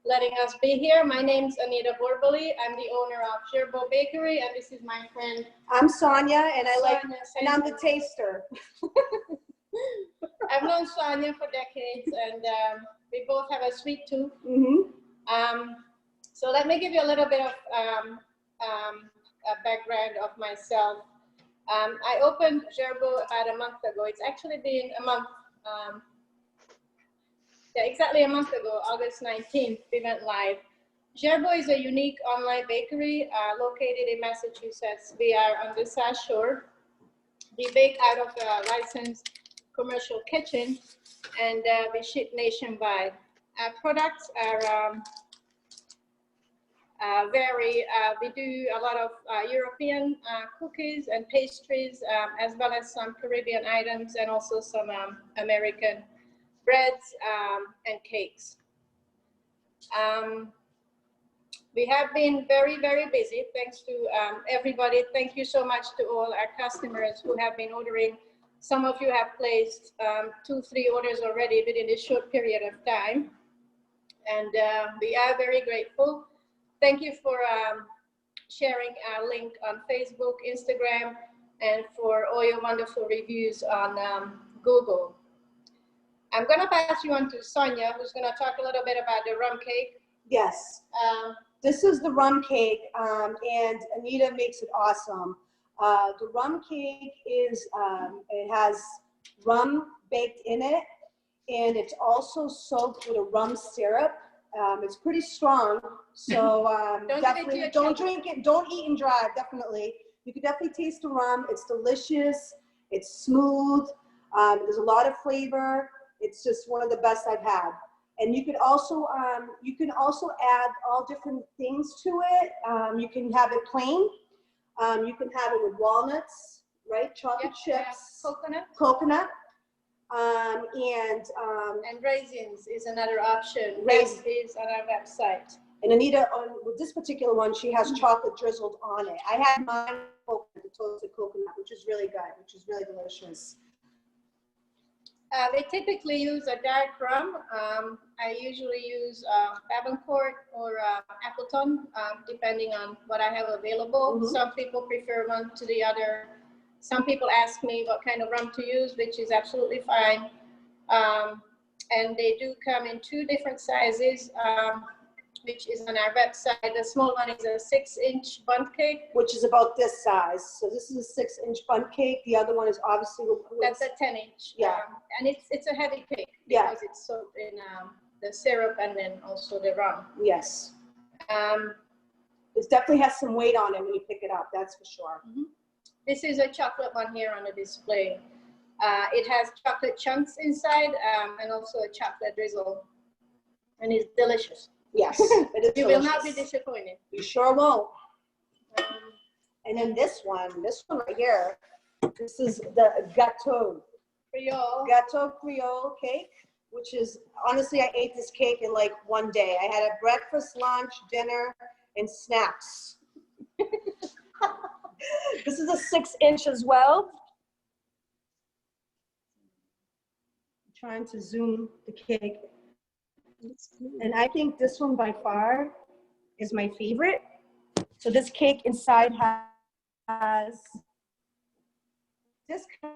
letting us be here. My name's Anita Borboli. I'm the owner of Gerbo Bakery, and this is my friend. I'm Sonia, and Sonia, and I'm the taster. I've known Sonia for decades, and we both have a sweet tooth. So let me give you a little bit of a background of myself. I opened Gerbo about a month ago. It's actually been a month. Yeah, exactly a month ago, August 19th, we went live. Gerbo is a unique online bakery located in Massachusetts. We are on the South Shore. We bake out of a licensed commercial kitchen, and we ship nationwide. Our products are we do a lot of European cookies and pastries, as well as some Caribbean items, and also some American breads and cakes. We have been very, very busy, thanks to everybody. Thank you so much to all our customers who have been ordering. Some of you have placed 2-3 orders already within this short period of time. And we are very grateful. Thank you for sharing our link on Facebook, Instagram, and for all your wonderful reviews on Google. I'm going to pass you on to Sonia, who's going to talk a little bit about the rum cake. Yes. This is the rum cake, and Anita makes it awesome. The rum cake is, it has rum baked in it, and it's also soaked with a rum syrup. It's pretty strong, so definitely don't drink it, don't eat and drive, definitely. You can definitely taste the rum. It's delicious, it's smooth, there's a lot of flavor. It's just one of the best I've had. And you can also add all different things to it. You can have it plain. You can have it with walnuts, right? Chocolate chips, coconut, and raisins is another option. Raisins is on our website. And Anita, with this particular one, she has chocolate drizzled on it. I had mine with the toasted coconut, which is really good, which is really delicious. They typically use a dark rum. I usually use Davenport or Appleton, depending on what I have available. Some people prefer one to the other. Some people ask me what kind of rum to use, which is absolutely fine. And they do come in 2 different sizes, which is on our website. The small one is a 6-inch bundt cake, which is about this size. So this is a 6-inch bundt cake. The other one is obviously that's a 10-inch. Yeah, and it's a heavy cake because it's soaked in the syrup and then also the rum. Yes. It definitely has some weight on it when you pick it up. That's for sure. This is a chocolate one here on the display. It has chocolate chunks inside and also a chocolate drizzle, and it's delicious. Yes, it is You will not be disappointed. You sure won't. And then this one right here, this is the Gâteau Creole cake, which is, honestly, I ate this cake in like one day. I had a breakfast, lunch, dinner, and snacks. This is a 6-inch as well. I'm trying to zoom the cake. And I think this one by far is my favorite. So this cake inside has this kind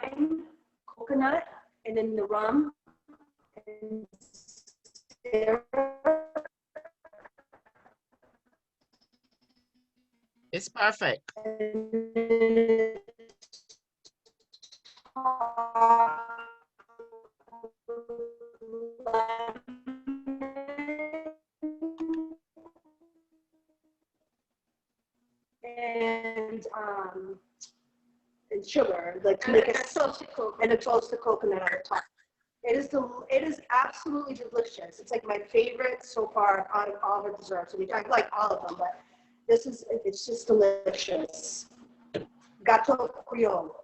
of coconut, and then the rum and syrup. It's perfect. And sugar, like to make a toasted coconut and a toasted coconut on the top. It is absolutely delicious. It's like my favorite so far out of all her desserts. I like all of them, but it's just delicious. Gâteau Creole.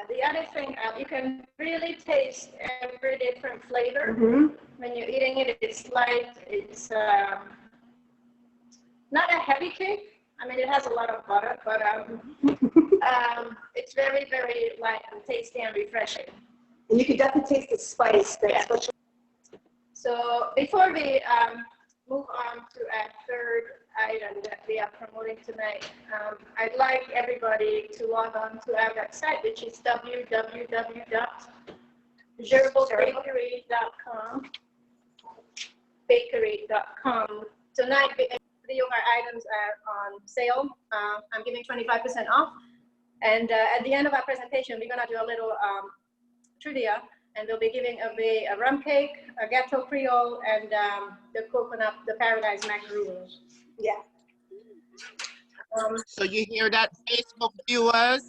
The other thing, you can really taste every different flavor. When you're eating it. It's light. It's not a heavy cake. I mean, it has a lot of butter, but it's very, very light and tasty and refreshing. And you can definitely taste the spice. So before we move on to our third item that we are promoting tonight, I'd like everybody to log on to our website, which is www.gerbobakery.com. Tonight, 3 of our items are on sale. I'm giving 25% off. And at the end of our presentation, we're going to do a little trivia, and we'll be giving away a rum cake, a gâteau creole, and the coconut, the paradise macaroons. Yeah. So you hear that, Facebook viewers?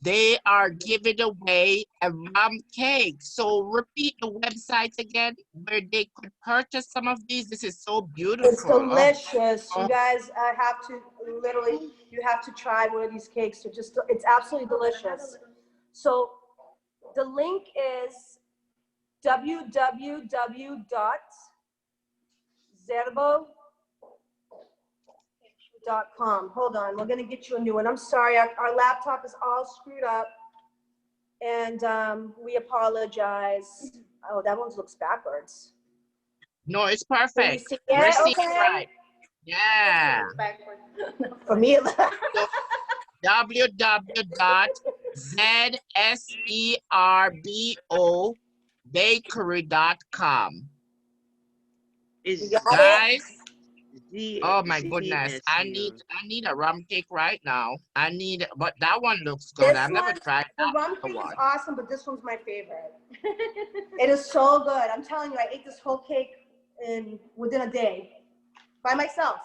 They are giving away a rum cake. So repeat the website again where they could purchase some of these. This is so beautiful. It's delicious. You guys have to you have to try one of these cakes. It's absolutely delicious. So the link is www.zerbo.com. Hold on, we're gonna get you a new one. I'm sorry, our laptop is all screwed up, and we apologize. Oh, that one looks backwards. No, it's perfect. Yeah, We're seeing okay. it right. Yeah. For me, So, www.zerbobakery.com. Guys, oh my goodness, I need a rum cake right now. But that one looks good. I've never tried that. The rum cake is awesome, but this one's my favorite. It is so good. I'm telling you, I ate this whole cake within a day by myself.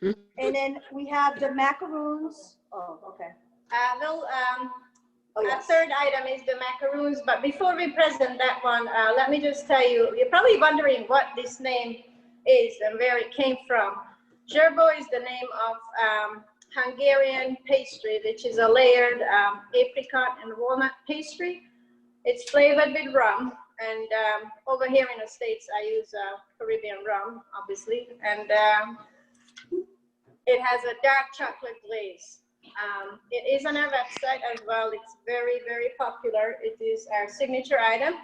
And then we have the macaroons. Oh, okay. Our third item is the macaroons, but before we present that one, let me just tell you, you're probably wondering what this name is and where it came from. Gerbo is the name of Hungarian pastry, which is a layered apricot and walnut pastry. It's flavored with rum, and over here in the States, I use Caribbean rum, obviously, and it has a dark chocolate glaze. It is on our website as well. It's very, very popular. It is our signature item.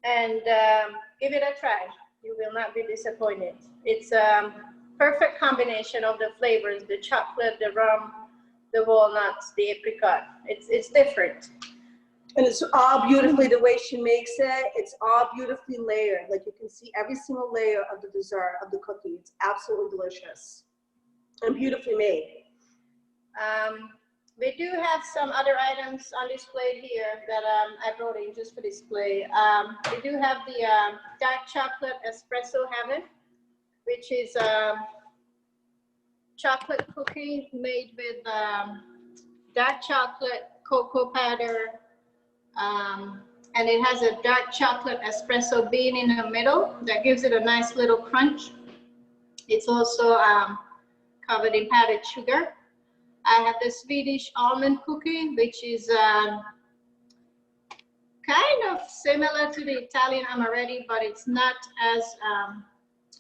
And give it a try. You will not be disappointed. It's a perfect combination of the flavors, the chocolate, the rum, the walnuts, the apricot. It's different. And it's all beautifully, the way she makes it, it's all beautifully layered. Like you can see every single layer of the dessert, of the cookie. It's absolutely delicious and beautifully made. We do have some other items on display here that I brought in just for display. We do have the dark chocolate espresso heaven, which is a chocolate cookie made with dark chocolate, cocoa powder, and it has a dark chocolate espresso bean in the middle that gives it a nice little crunch. It's also covered in powdered sugar. I have the Swedish almond cookie, which is kind of similar to the Italian amaretti, but it's not as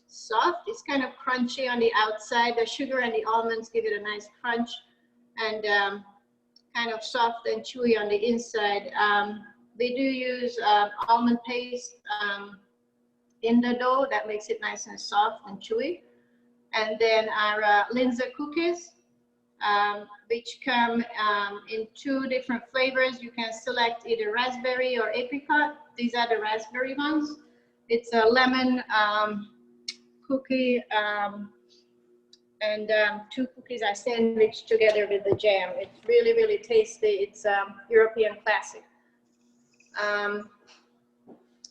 soft. It's kind of crunchy on the outside. The sugar and the almonds give it a nice crunch, and kind of soft and chewy on the inside. We do use almond paste in the dough that makes it nice and soft and chewy. And then our Linzer cookies, which come in 2 different flavors. You can select either raspberry or apricot. These are the raspberry ones. It's a lemon cookie, and 2 cookies are sandwiched together with the jam. It's really, really tasty. It's European classic. Are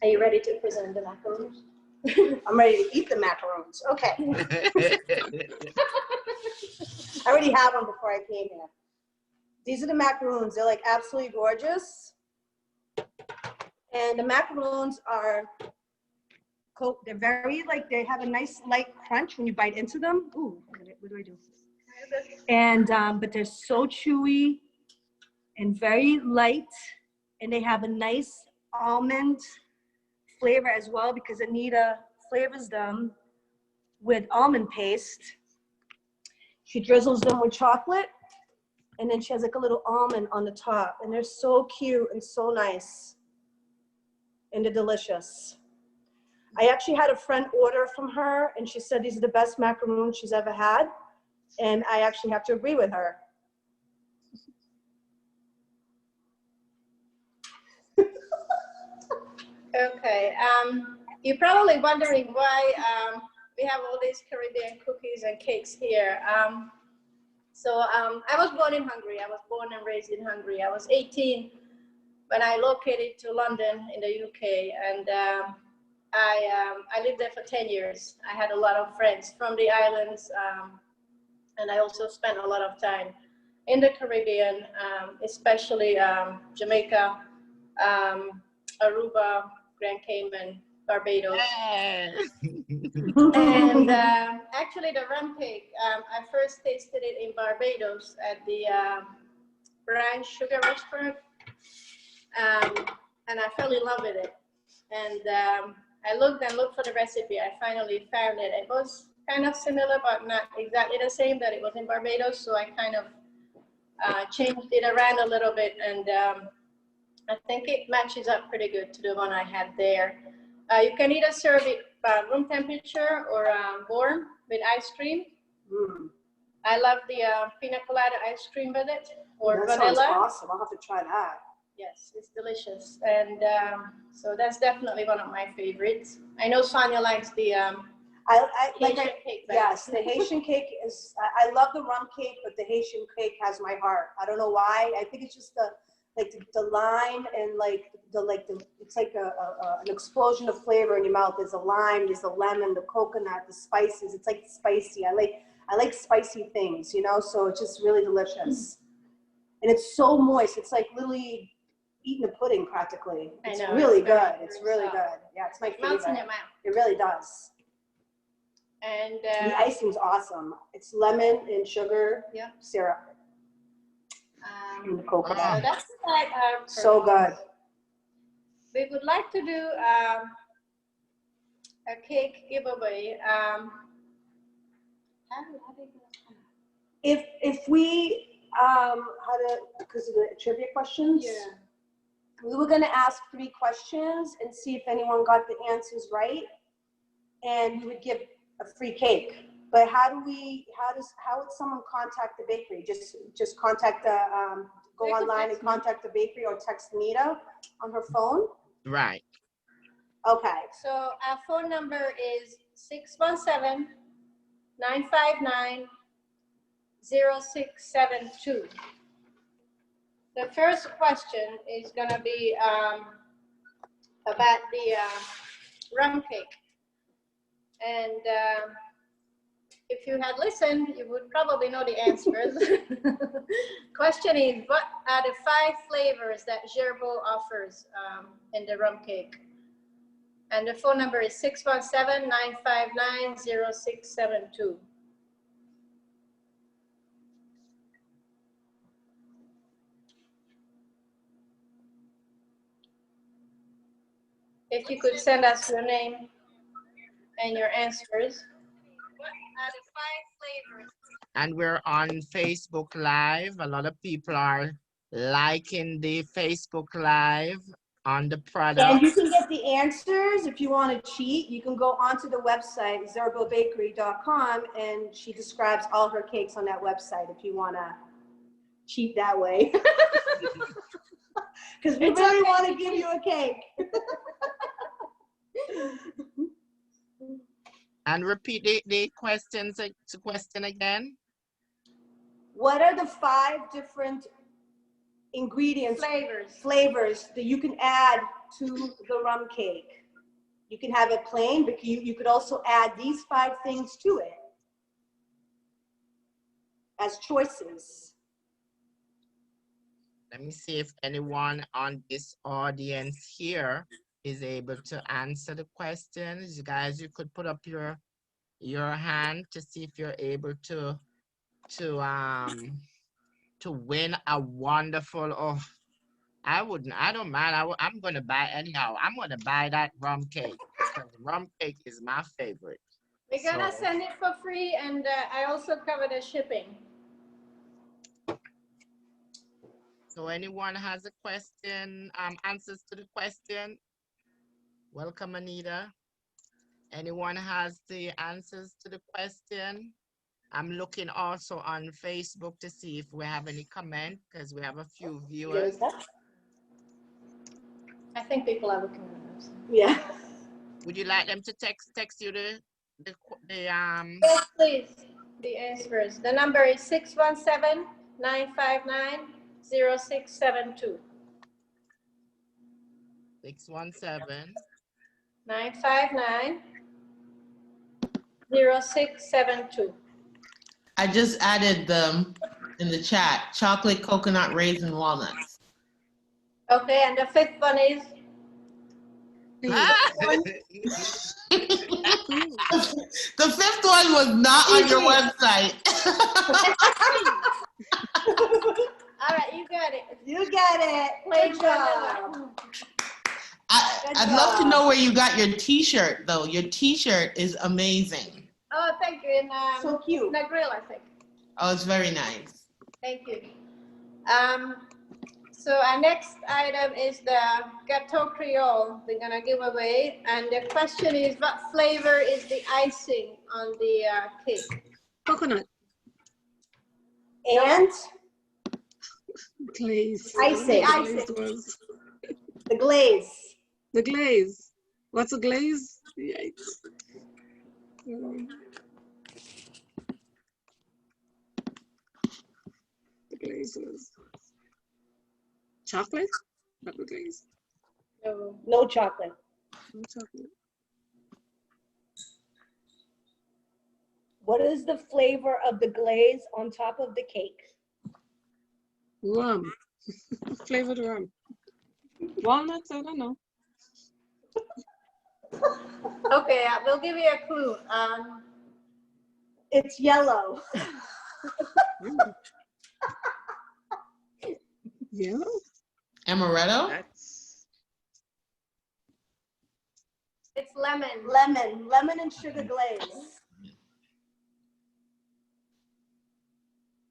you ready to present the macaroons? I'm ready to eat the macaroons. Okay. I already had one before I came here. These are the macaroons. They're like absolutely gorgeous. And the macaroons are, they're very like, they have a nice light crunch when you bite into them. Ooh, what do I do? And, but they're so chewy and very light. And they have a nice almond flavor as well because Anita flavors them with almond paste. She drizzles them with chocolate and then she has like a little almond on the top and they're so cute and so nice and they're delicious. I actually had a friend order from her and she said these are the best macaroons she's ever had and I actually have to agree with her. Okay, you're probably wondering why we have all these Caribbean cookies and cakes here. I was born in Hungary. I was born and raised in Hungary. I was 18 when I located to London in the UK, and I lived there for 10 years. I had a lot of friends from the islands, and I also spent a lot of time in the Caribbean, especially Jamaica, Aruba, Grand Cayman, Barbados. And actually the rum cake, I first tasted it in Barbados at the Brown Sugar restaurant, and I fell in love with it. And I looked for the recipe. I finally found it. It was kind of similar, but not exactly the same that it was in Barbados. So I kind of changed it around a little bit, and I think it matches up pretty good to the one I had there. You can either serve it room temperature or warm with ice cream. Mm. I love the pina colada ice cream with it, or that vanilla. Sounds awesome. I'll have to try that. Yes, it's delicious. And so that's definitely one of my favorites. I know Sonia likes the Haitian cake. Yes, the Haitian cake is, I love the rum cake, but the Haitian cake has my heart. I don't know why. I think it's just the lime and it's like an explosion of flavor in your mouth. There's a lime, there's a lemon, the coconut, the spices. It's like spicy. I like spicy things, you know, so it's just really delicious. And it's so moist. It's like literally eating a pudding practically. It's really good. It's really good. Yeah, it's my favorite. Melts in your mouth. It really does. And the icing's awesome. It's lemon and sugar syrup. And the coconut. So that's like so good. We would like to do a cake giveaway. If we because of the trivia questions, we were going to ask 3 questions and see if anyone got the answers right, and we would give a free cake. But how would someone contact the bakery? Just contact the go online and contact the bakery, or text Anita on her phone? Right. Okay. So our phone number is 617-959-0672. The first question is going to be about the rum cake. And if you had listened, you would probably know the answers. Question is, what are the 5 flavors that Gerbo offers in the rum cake? And the phone number is 617-959-0672. If you could send us your name and your answers. What are the 5 flavors? And we're on Facebook Live. A lot of people are liking the Facebook Live on the product. And you can get the answers if you want to cheat. You can go onto the website, zerbobakery.com, and she describes all her cakes on that website if you want to cheat that way. Because we really want to give you a cake. And repeat the question again. What are the 5 different ingredients, flavors that you can add to the rum cake? You can have it plain, but you could also add these 5 things to it as choices. Let me see if anyone on this audience here is able to answer the questions. You guys, you could put up your hand to see if you're able to win a wonderful, oh, I don't mind. I'm gonna buy anyhow. I'm gonna buy that rum cake because rum cake is my favorite. We're gonna send it for free, and I also cover the shipping. So anyone has a question, answers to the question? Welcome, Anita. Anyone has the answers to the question? I'm looking also on Facebook to see if we have any comment because we have a few viewers. I think people are looking at us. Yeah. Would you like them to text you the Yes, please. The answers. The number is 617-959-0672. 617-959-0672. I just added them in the chat. Chocolate, coconut, raisin, walnuts. Okay, and the fifth one is? The fifth one was not on your website. All right, you got it. You got it. Good job. I'd love to know where you got your t-shirt though. Your t-shirt is amazing. Oh, thank you. In, so cute. Negril, I think. Oh, it's very nice. Thank you. So our next item is the Gâteau Creole we're gonna give away. And the question is, what flavor is the icing on the cake? Coconut. And? Glaze. Icing. The glaze. The glaze. What's a glaze? Yikes. The glaze was chocolate? Not the glaze. No. No chocolate. No chocolate. What is the flavor of the glaze on top of the cake? Rum. Flavored rum. Walnuts? I don't know. Okay, we'll give you a clue. It's yellow. Yellow? Amaretto? It's lemon. Lemon and sugar glaze.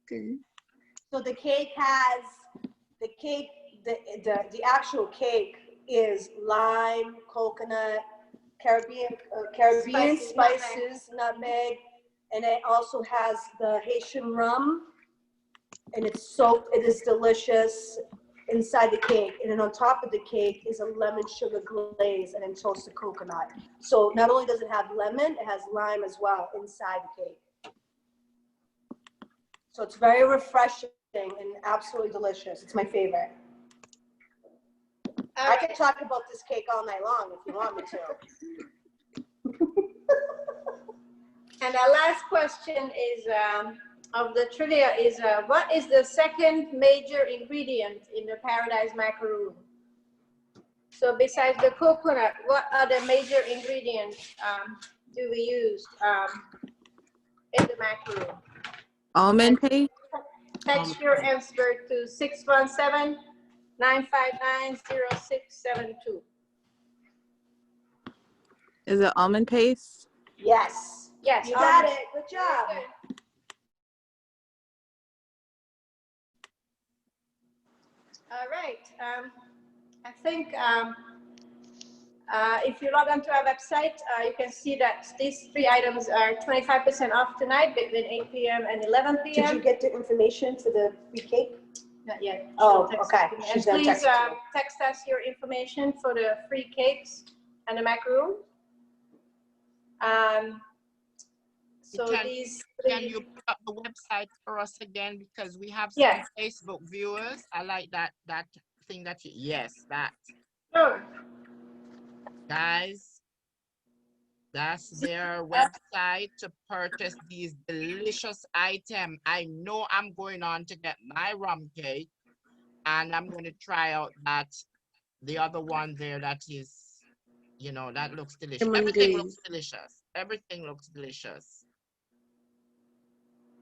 Okay. So the cake has, the actual cake is lime, coconut, Caribbean spices, nutmeg, and it also has the Haitian rum, and it is delicious inside the cake. And then on top of the cake is a lemon sugar glaze and then toasted coconut. So not only does it have lemon, it has lime as well inside the cake. So it's very refreshing and absolutely delicious. It's my favorite. I could talk about this cake all night long if you want me to. And our last question is of the trivia is what is the second major ingredient in the paradise macaroon? So besides the coconut, what other major ingredients do we use in the macaroon? Almond paste? Text your answer to 617-959-0672. Is it almond paste? Yes. Yes. You got it. Good job. All right. I think if you log onto our website, you can see that these three items are 25% off tonight between 8 p.m. and 11 p.m. Did you get the information for the free cake? Not yet. Oh, She'll text okay. it to me. She's And gonna please text it to me. text us your information for the free cakes and the macaroon. So Can you put up the website for us again, because we have some Facebook viewers? I like that thing that yes, that. Sure. Guys, That's their website to purchase these delicious items. I know I'm going on to get my rum cake, and I'm going to try out the other one there that is, you know, that looks delicious. Lemon Everything glaze. looks delicious. Everything looks delicious.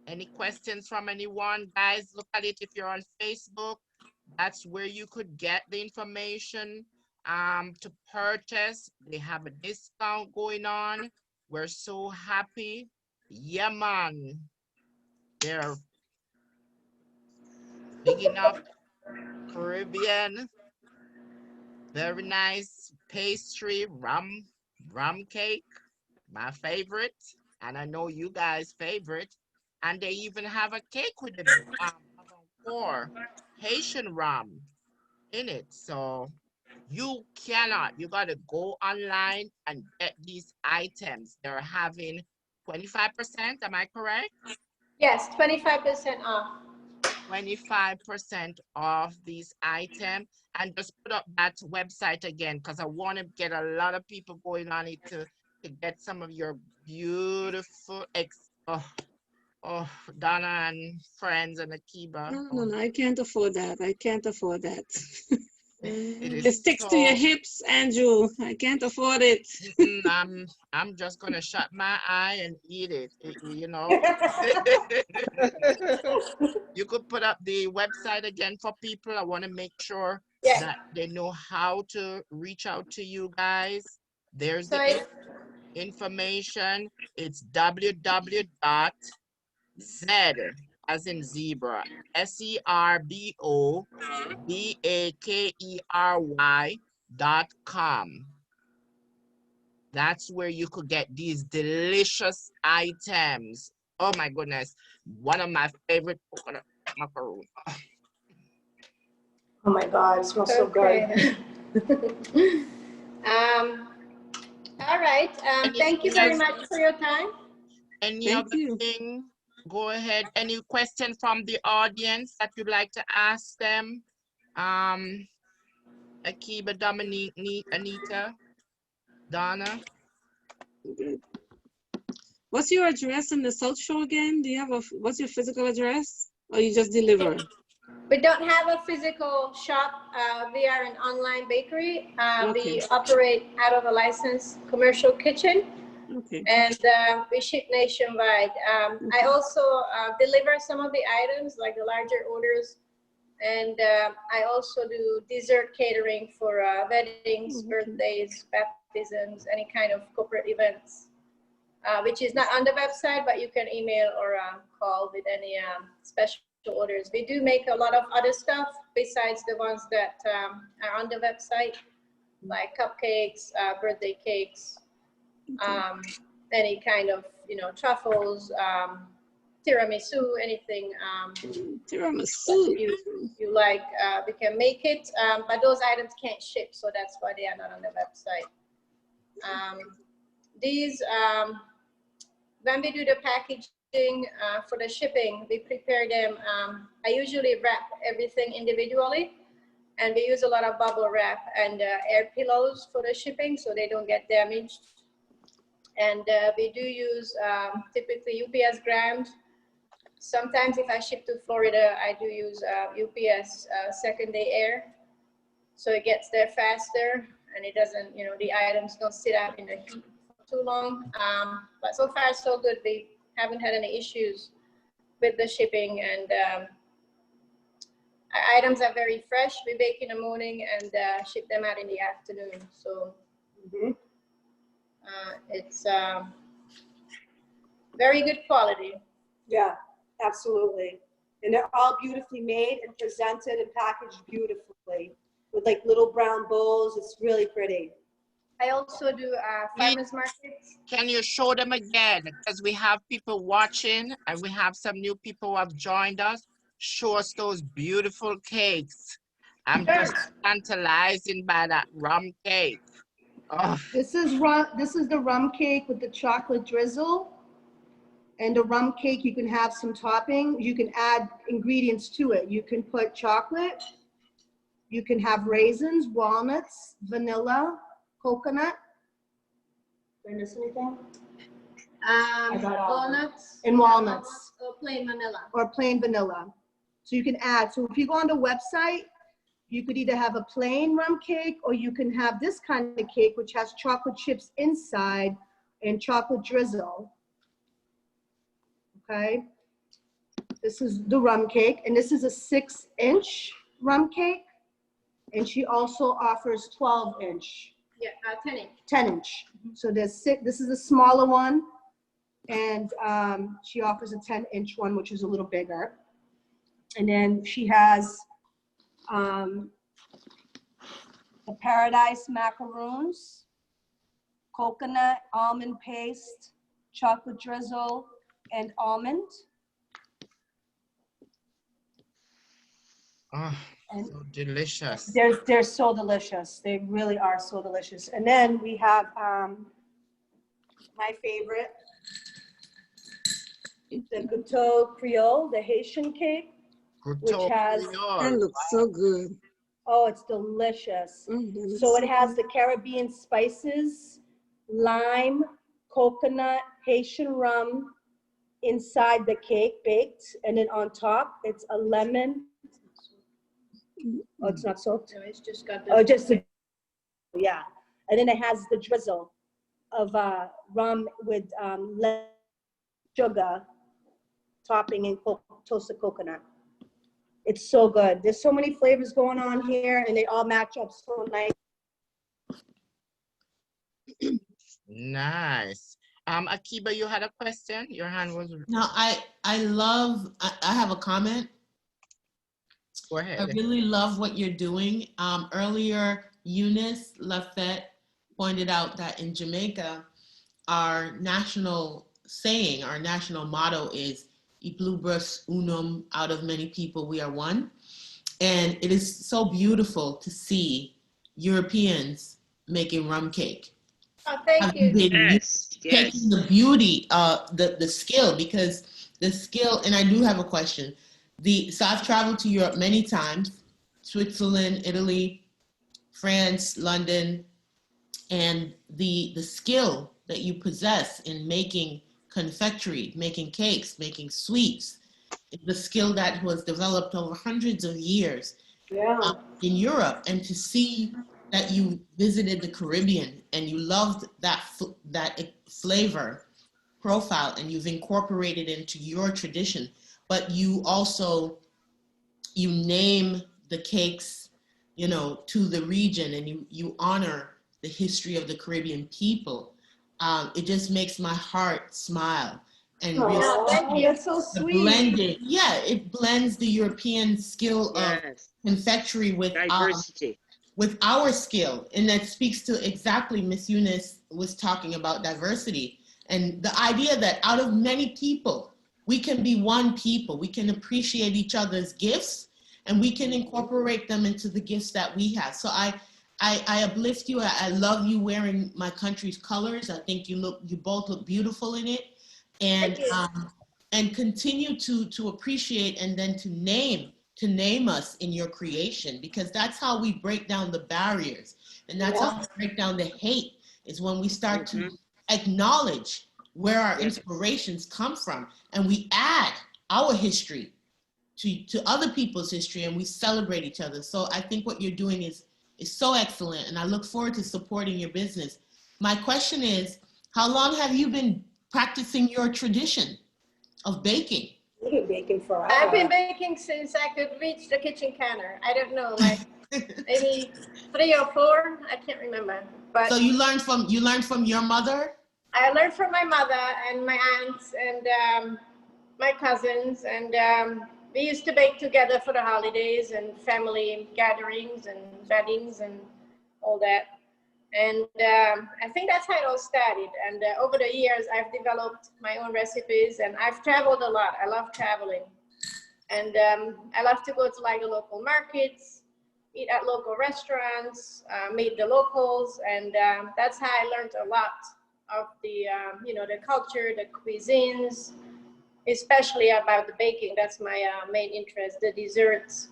Any questions from anyone? Guys, look at it if you're on Facebook. That's where you could get the information to purchase. They have a discount going on. We're so happy. Yeah, man. They're big enough, Caribbean, very nice pastry, rum cake, my favorite. And I know you guys' favorite. And they even have a cake with the or Haitian rum in it. So you gotta go online and get these items. They're having 25%, am I correct? Yes, 25% off. 25% off these items. And just put up that website again, because I want to get a lot of people going on it to get some of your beautiful oh, Donna and friends and Akiba. No, I can't afford that. I can't afford that. It It is sticks to your hips, Andrew. I can't afford it. I'm just gonna shut my eye and eat it. You know. You could put up the website again for people. I want to make sure that they know how to reach out to you guys. There's the information. It's www.z as in zebra, SERBOBAKERY.com. That's where you could get these delicious items. Oh my goodness. One of my favorite coconut macaroon. Oh my God, it smells so good. All right. Thank you very much for your time. Any other thing? Go ahead. Any question from the audience that you'd like to ask them? Akiba, Dominique, Anita, Donna. What's your address in the South Shore again? Do you have what's your physical address? Or you just deliver? We don't have a physical shop. We are an online bakery. Okay. We operate out of a licensed commercial kitchen. Okay. And we ship nationwide. I also deliver some of the items, like the larger orders. And I also do dessert catering for weddings, birthdays, baptisms, any kind of corporate events, which is not on the website, but you can email or call with any special orders. We do make a lot of other stuff besides the ones that are on the website, like cupcakes, birthday cakes, any kind of, truffles, tiramisu, anything tiramisu you like, we can make it, but those items can't ship, so that's why they are not on the website. These, when we do the packaging for the shipping, we prepare them. I usually wrap everything individually, and we use a lot of bubble wrap and air pillows for the shipping so they don't get damaged. And we do use typically UPS ground. Sometimes if I ship to Florida, I do use UPS second day air. So it gets there faster and it doesn't, the items don't sit out in the heat for too long. But so far so good. We haven't had any issues with the shipping, and our items are very fresh. We bake in the morning and ship them out in the afternoon. So it's very good quality. Yeah, absolutely. And they're all beautifully made and presented and packaged beautifully with like little brown bowls. It's really pretty. I also do farmers markets. Can you show them again? Because we have people watching and we have some new people who have joined us. Show us those beautiful cakes. I'm just tantalizing by that rum cake. Oh. This is the rum cake with the chocolate drizzle. And the rum cake, you can have some topping. You can add ingredients to it. You can put chocolate. You can have raisins, walnuts, vanilla, coconut. Did I miss anything? Walnuts. And walnuts. Or plain vanilla. Or plain vanilla. So you can add. So if you go on the website, you could either have a plain rum cake or you can have this kind of cake, which has chocolate chips inside and chocolate drizzle. Okay. This is the rum cake, and this is a 6-inch rum cake. And she also offers 12-inch. Yeah, 10-inch. 10-inch. So there's 6. This is a smaller one, and she offers a 10-inch one, which is a little bigger. And then she has the Paradise macaroons, coconut, almond paste, chocolate drizzle, and almond. Oh, so delicious. They're so delicious. They really are so delicious. And then we have my favorite, the Gâteau Creole, the Haitian cake, which has. That looks so good. Oh, it's delicious. So it has the Caribbean spices, lime, coconut, Haitian rum inside the cake baked, and then on top it's a lemon. Oh, it's not soaked? No, it's just got Oh, just the, yeah. And then it has the drizzle of rum with sugar topping and toasted coconut. It's so good. There's so many flavors going on here, and they all match up so nice. Nice. Akiba, you had a question? Your hand was. No, I have a comment. Go ahead. I really love what you're doing. Earlier, Eunice Lafette pointed out that in Jamaica, our national saying, our national motto is "Y pluribus unum," out of many people we are one. And it is so beautiful to see Europeans making rum cake. Oh, thank you. Yes, Taking the beauty, the skill, because the skill, and I do have a question. So I've traveled to Europe many times, Switzerland, Italy, France, London, and the skill that you possess in making confectionery, making cakes, making sweets, the skill that was developed over hundreds of years in Europe. And to see that you visited the Caribbean and you loved that flavor profile and you've incorporated it into your tradition, but you also, you name the cakes, you know, to the region, and you honor the history of the Caribbean people. It just makes my heart smile. And really, That's so sweet. blending, yeah, it blends the European skill of confectionery with diversity. With our skill. And that speaks to exactly Miss Eunice was talking about diversity. And the idea that out of many people, we can be one people, we can appreciate each other's gifts, and we can incorporate them into the gifts that we have. So I uplift you. I love you wearing my country's colors. I think you both look beautiful in it. And continue to appreciate, and then to name us in your creation, because that's how we break down the barriers, and that's how we break down the hate, is when we start to acknowledge where our inspirations come from, and we add our history to other people's history, and we celebrate each other. So I think what you're doing is so excellent, and I look forward to supporting your business. My question is, how long have you been practicing your tradition of baking? You've been baking for I've been baking since I could reach the kitchen counter. I don't know, like maybe 3 or 4. I can't remember. But so you learned from your mother? I learned from my mother and my aunts and my cousins, and we used to bake together for the holidays and family gatherings and weddings and all that. And I think that's how it all started. And over the years, I've developed my own recipes, and I've traveled a lot. I love traveling. And I love to go to like the local markets, eat at local restaurants, meet the locals. And that's how I learned a lot of the, the culture, the cuisines, especially about the baking. That's my main interest, the desserts.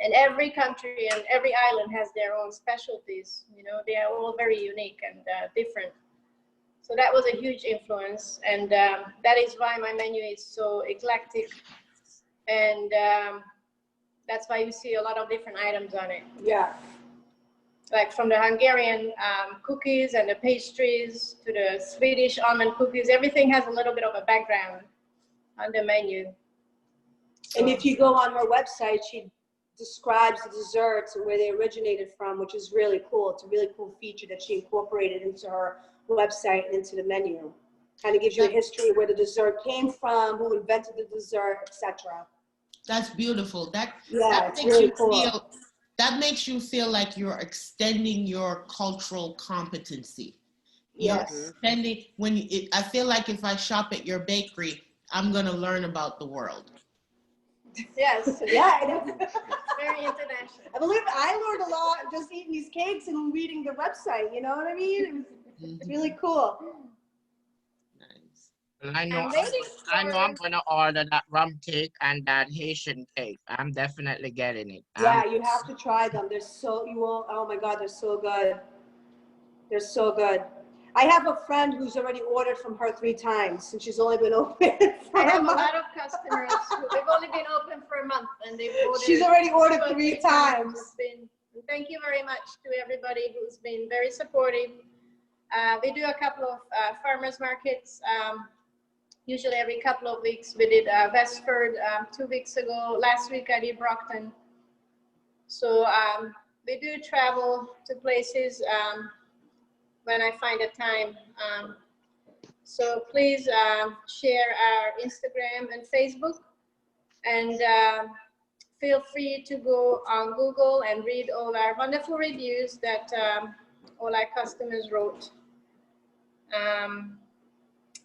And every country and every island has their own specialties. You know, they are all very unique and different. So that was a huge influence, and that is why my menu is so eclectic, and that's why you see a lot of different items on it. Yeah. Like from the Hungarian cookies and the pastries to the Swedish almond cookies, everything has a little bit of a background on the menu. And if you go on her website, she describes the desserts and where they originated from, which is really cool. It's a really cool feature that she incorporated into her website and into the menu. Kind of gives you a history of where the dessert came from, who invented the dessert, etc. That's beautiful. That it's makes really you cool. feel. That makes you feel like you're extending your cultural competency. You're Yes. extending I feel like if I shop at your bakery, I'm gonna learn about the world. Yes. Yeah. Very international. I believe I learned a lot just eating these cakes and reading the website. You know what I mean? It's really cool. Well, I know I'm I'm gonna order that rum cake and that Haitian cake. I'm definitely getting it. Yeah, you have to try them. They're so, you will, oh my God, they're so good. They're so good. I have a friend who's already ordered from her 3 times and she's only been open for I have a a month. lot of customers they've only been open for a month and they've ordered. She's already ordered 2 or 3 times. Thank you very much to everybody who's been very supportive. We do a couple of farmers markets. Usually every couple of weeks. We did Westford 2 weeks ago. Last week I did Brockton. So we do travel to places when I find a time. So please share our Instagram and Facebook, and feel free to go on Google and read all our wonderful reviews that all our customers wrote.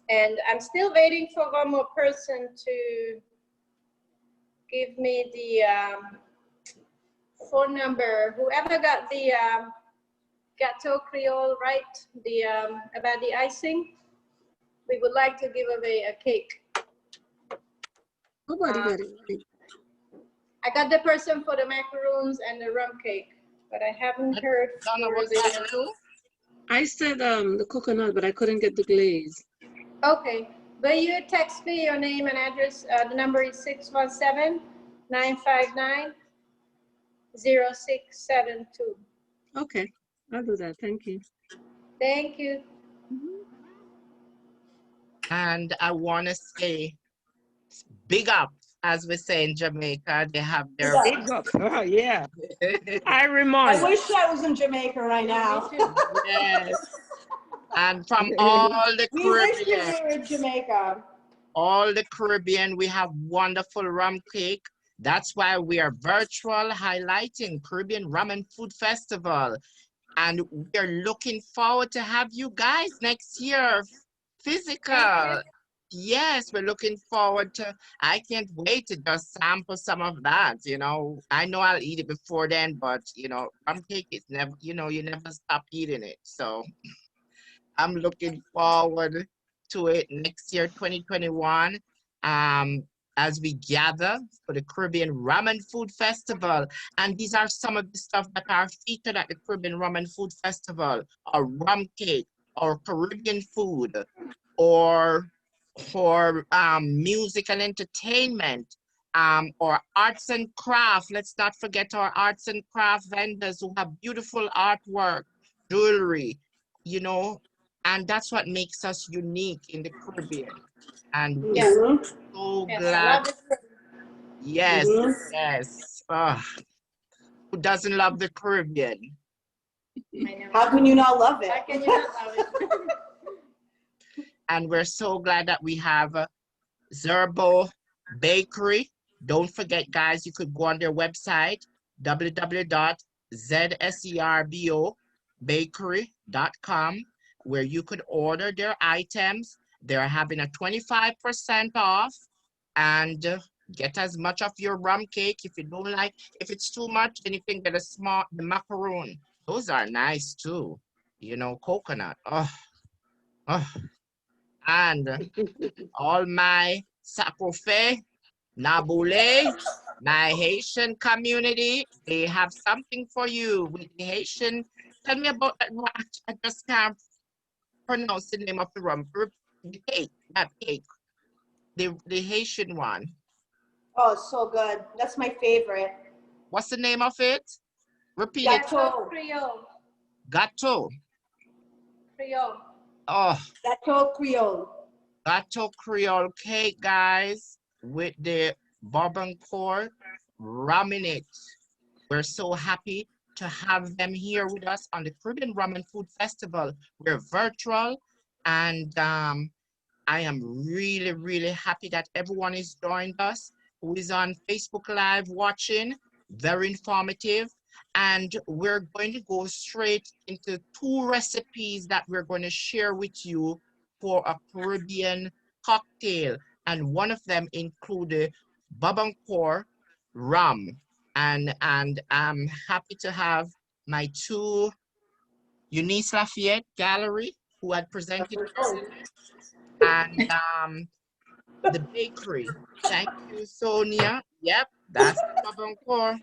And I'm still waiting for one more person to give me the phone number. Whoever got the Gâteau Creole right, the about the icing, we would like to give away a cake. Nobody got it right. I got the person for the macaroons and the rum cake, but I haven't heard. Donna, was that you? I said the coconut, but I couldn't get the glaze. Okay. Will you text me your name and address? The number is 617-959-0672. Okay, I'll do that. Thank you. Thank you. And I want to say, big up, as we say in Jamaica. They have their Big up. Oh, yeah. I I remind. wish I was in Jamaica right now. Yes. And from all the We wish we Caribbean, were in Jamaica. all the Caribbean, we have wonderful rum cake. That's why we are virtual highlighting Caribbean Rum and Food Festival. And we are looking forward to have you guys next year, physical. Yes, we're looking forward to, I can't wait to just sample some of that, you know. I know I'll eat it before then, but, you know, rum cake is never, you know, you never stop eating it. So I'm looking forward to it next year, 2021, as we gather for the Caribbean Rum and Food Festival. And these are some of the stuff that are featured at the Caribbean Rum and Food Festival: or rum cake, or Caribbean food, or music and entertainment, or arts and craft. Let's not forget our arts and craft vendors who have beautiful artwork, jewelry, you know, and that's what makes us unique in the Caribbean. And we're so glad. Yes, yes. Who doesn't love the Caribbean? How can you not love it? How can you not love it? And we're so glad that we have Zerbo Bakery. Don't forget, guys, you could go on their website, www.zserbobakery.com, where you could order their items. They're having a 25% off, and get as much of your rum cake. If you don't like, if it's too much, then you can get the macaroon. Those are nice too. You know, coconut. Oh. And all my Sakofe, Nabule, my Haitian community, they have something for you with the Haitian. Tell me about that. I just can't. pronounce the name of the rum? The cake, that cake. The Haitian one. Oh, so good. That's my favorite. What's the name of it? Repeat it. Gâteau Creole. Gâteau. Creole. Oh, Gâteau Creole. Gâteau Creole cake, guys, with the barbancourt rum in it. We're so happy to have them here with us on the Caribbean Rum and Food Festival. We're virtual, and I am really, really happy that everyone is joined us who is on Facebook Live watching. Very informative. And we're going to go straight into 2 recipes that we're going to share with you for a Caribbean cocktail. And one of them included Babancourt rum. And I'm happy to have my 2 Eunice Lafayette Gallery who had presented yesterday, and the bakery. Thank you, Sonia. Yep, that's the Babancourt.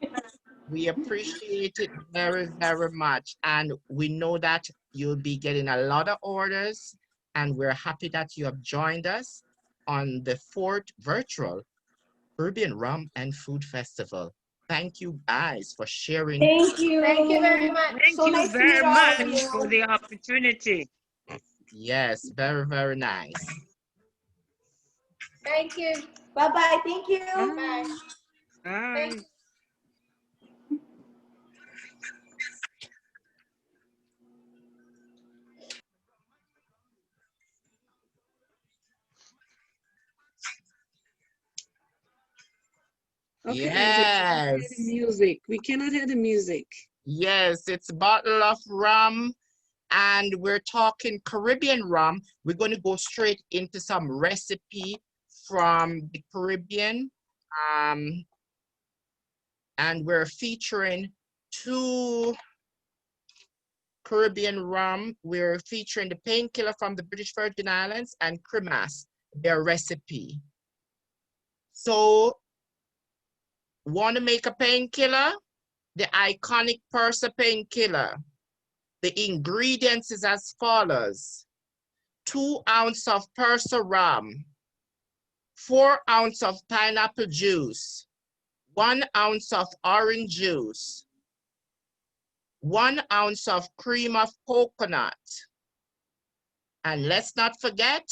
We appreciate it very, very much. And we know that you'll be getting a lot of orders, and we're happy that you have joined us on the 4th virtual Caribbean Rum and Food Festival. Thank you guys for sharing. Thank you. Thank you very much. Thank So you nice to very meet all much of you. for the opportunity. Yes, very, very nice. Thank you. Bye-bye. Thank you. Bye. Bye. Okay, Yes. the music. We cannot hear the music. Yes, it's a bottle of rum, and we're talking Caribbean rum. We're going to go straight into some recipe from the Caribbean. And we're featuring 2 Caribbean rum. We're featuring the painkiller from the British Virgin Islands and Cremas, their recipe. So, want to make a painkiller? The iconic Persa painkiller. The ingredients is as follows: 2 ounces of Persa rum, 4 ounces of pineapple juice, 1 ounce of orange juice, 1 ounce of cream of coconut, and let's not forget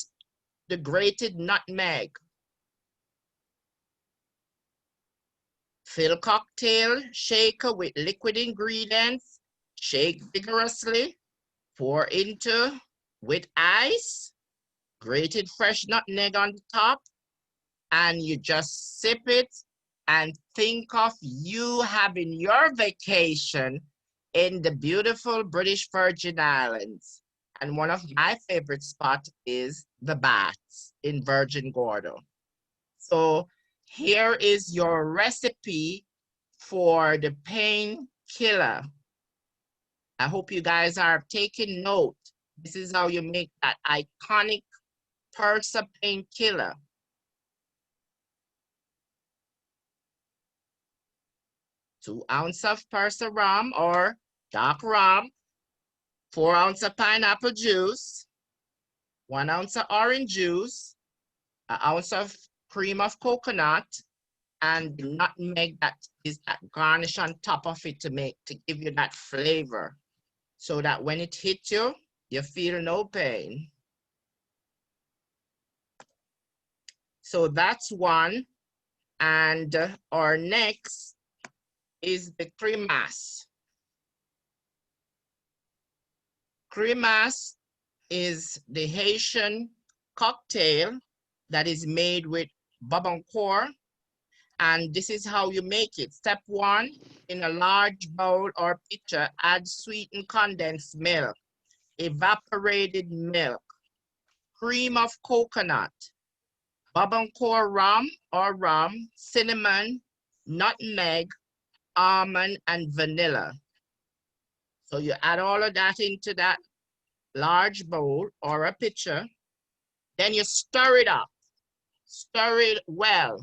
the grated nutmeg. Fill cocktail shaker with liquid ingredients, shake vigorously, pour into with ice, grated fresh nutmeg on the top, and you just sip it and think of you having your vacation in the beautiful British Virgin Islands. And one of my favorite spots is the Baths in Virgin Gordo. So here is your recipe for the painkiller. I hope you guys are taking note. This is how you make that iconic Persa painkiller. Two ounces of Persa rum or dark rum, 4 ounces of pineapple juice, 1 ounce of orange juice, 1 ounce of cream of coconut, and the nutmeg that is that garnish on top of it to give you that flavor, so that when it hits you, you feel no pain. So that's one. And our next is the cremas. Cremas is the Haitian cocktail that is made with Babancourt. And this is how you make it. Step 1, in a large bowl or pitcher, add sweetened condensed milk, evaporated milk, cream of coconut, Babancourt rum or rum, cinnamon, nutmeg, almond, and vanilla. So you add all of that into that large bowl or a pitcher. Then you stir it up. Stir it well.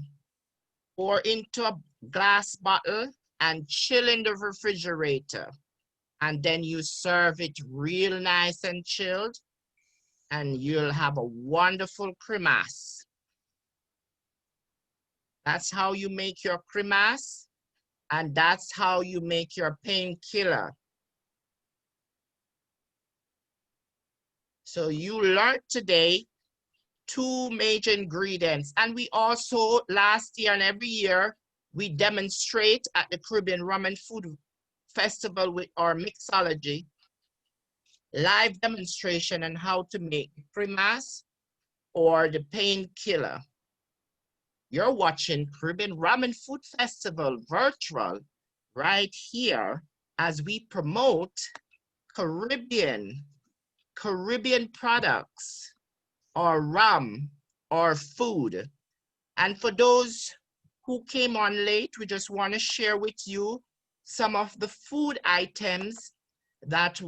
Pour into a glass bottle and chill in the refrigerator. And then you serve it real nice and chilled. and you'll have a wonderful cremas. That's how you make your cremas, and that's how you make your painkiller. So you learned today 2 major ingredients. And we also, last year and every year, we demonstrate at the Caribbean Rum and Food Festival with our mixology, live demonstration on how to make cremas or the painkiller. You're watching Caribbean Rum and Food Festival virtual right here as we promote Caribbean products or rum or food. And for those who came on late, we just want to share with you some of the food items that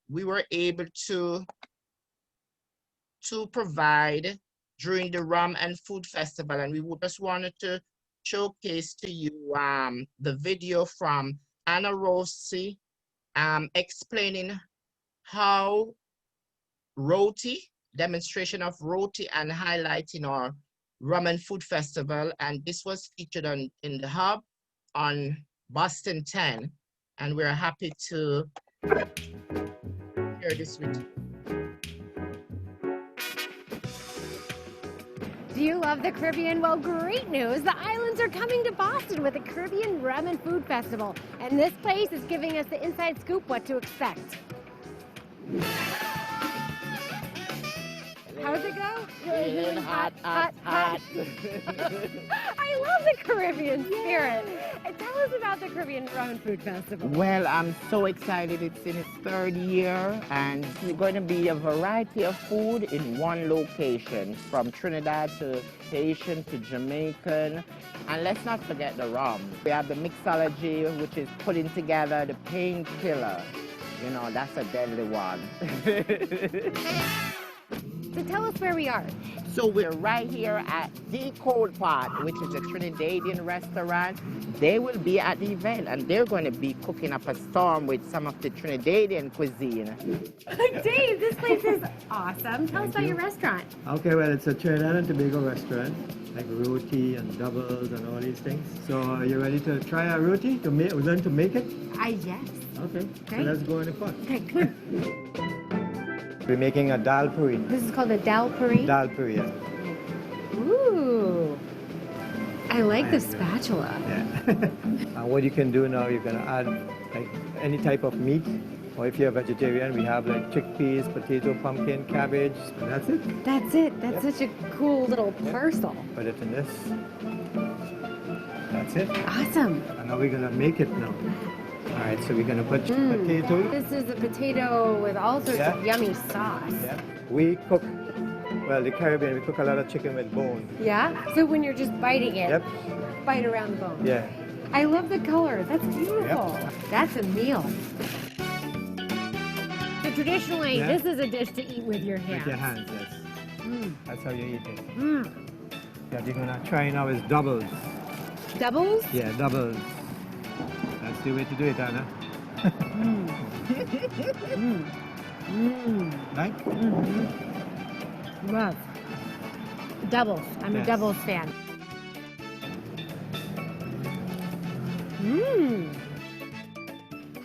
we were able to provide during the Rum and Food Festival. And we just wanted to showcase to you the video from Anna Rossi explaining how roti, demonstration of roti, and highlighting our Rum and Food Festival. And this was featured in the Hub on Boston 10. And we're happy to share this with you. Do you love the Caribbean? Well, great news. The islands are coming to Boston with the Caribbean Rum and Food Festival. And this place is giving us the inside scoop what to expect. How's it go? Feeling hot, hot, hot. I love the Caribbean spirit. And tell us about the Caribbean Rum and Food Festival. Well, I'm so excited. It's in its 3rd year, and it's going to be a variety of food in one location, from Trinidad to Haitian to Jamaican. And let's not forget the rum. We have the mixology, which is putting together the painkiller. You know, that's a deadly one. So tell us where we are. So we're right here at The Cold Pot, which is a Trinidadian restaurant. They will be at the event, and they're going to be cooking up a storm with some of the Trinidadian cuisine. Dave, this place is awesome. Tell us about your restaurant. Okay, well, it's a Trinidad and Tobago restaurant, like roti and doubles and all these things. So are you ready to try our roti, to learn to make it? Yes. Okay, so Okay. let's go in the pot. Okay, good. We're making a dal puri. This is called a dal puri. Dal puri, yeah. Ooh. I like the spatula. Yeah. And what you can do now, you can add like any type of meat. Or if you're a vegetarian, we have like chickpeas, potato, pumpkin, cabbage, and that's it. That's it. That's such a cool little parcel. Put it in this. That's it. Awesome. And now we're gonna make it now. All right, so we're gonna put potato. This is a potato with all sorts of yummy sauce. Yeah. We cook, well, the Caribbean, we cook a lot of chicken with bone. Yeah? So when you're just biting it, Yep. bite around the bone. Yeah. I love the color. That's beautiful. That's a meal. So traditionally, Yeah. this is a dish to eat with your hands. With your hands, yes. Mm. That's how you eat it. Mm. What you're gonna try now is doubles. Doubles? Yeah, doubles. That's the way to do it, Anna. Mm. Mm. Right? Mm-hmm. Love. Doubles. I'm a doubles fan. Mmm.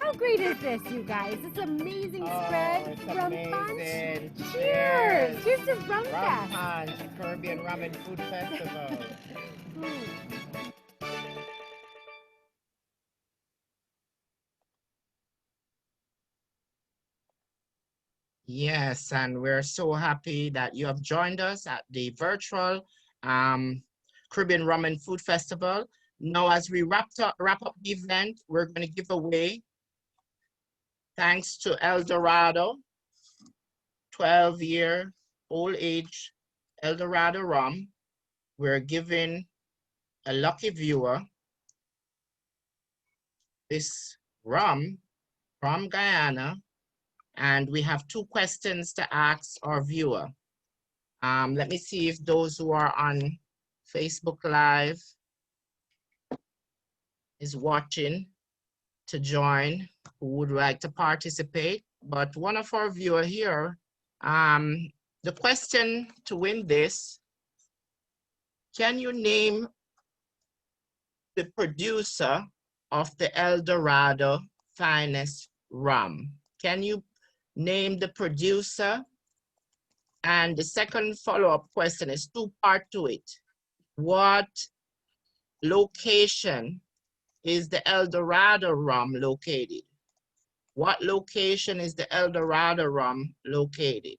How great is this, you guys? This amazing spread. It's Rum amazing. Punch. Cheers. Cheers to Rum Rum Fest. Punch, Caribbean Rum and Food Festival. Yes, and we're so happy that you have joined us at the virtual Caribbean Rum and Food Festival. Now, as we wrap up the event, we're going to give away, thanks to El Dorado, 12-year old age El Dorado rum. We're giving a lucky viewer this rum from Guyana. And we have 2 questions to ask our viewer. Let me see if those who are on Facebook Live is watching to join, who would like to participate. But one of our viewers here The question to win this, can you name the producer of the El Dorado Finest Rum? Can you name the producer? And the second follow-up question is two-part to it. What location is the El Dorado rum located? What location is the El Dorado rum located?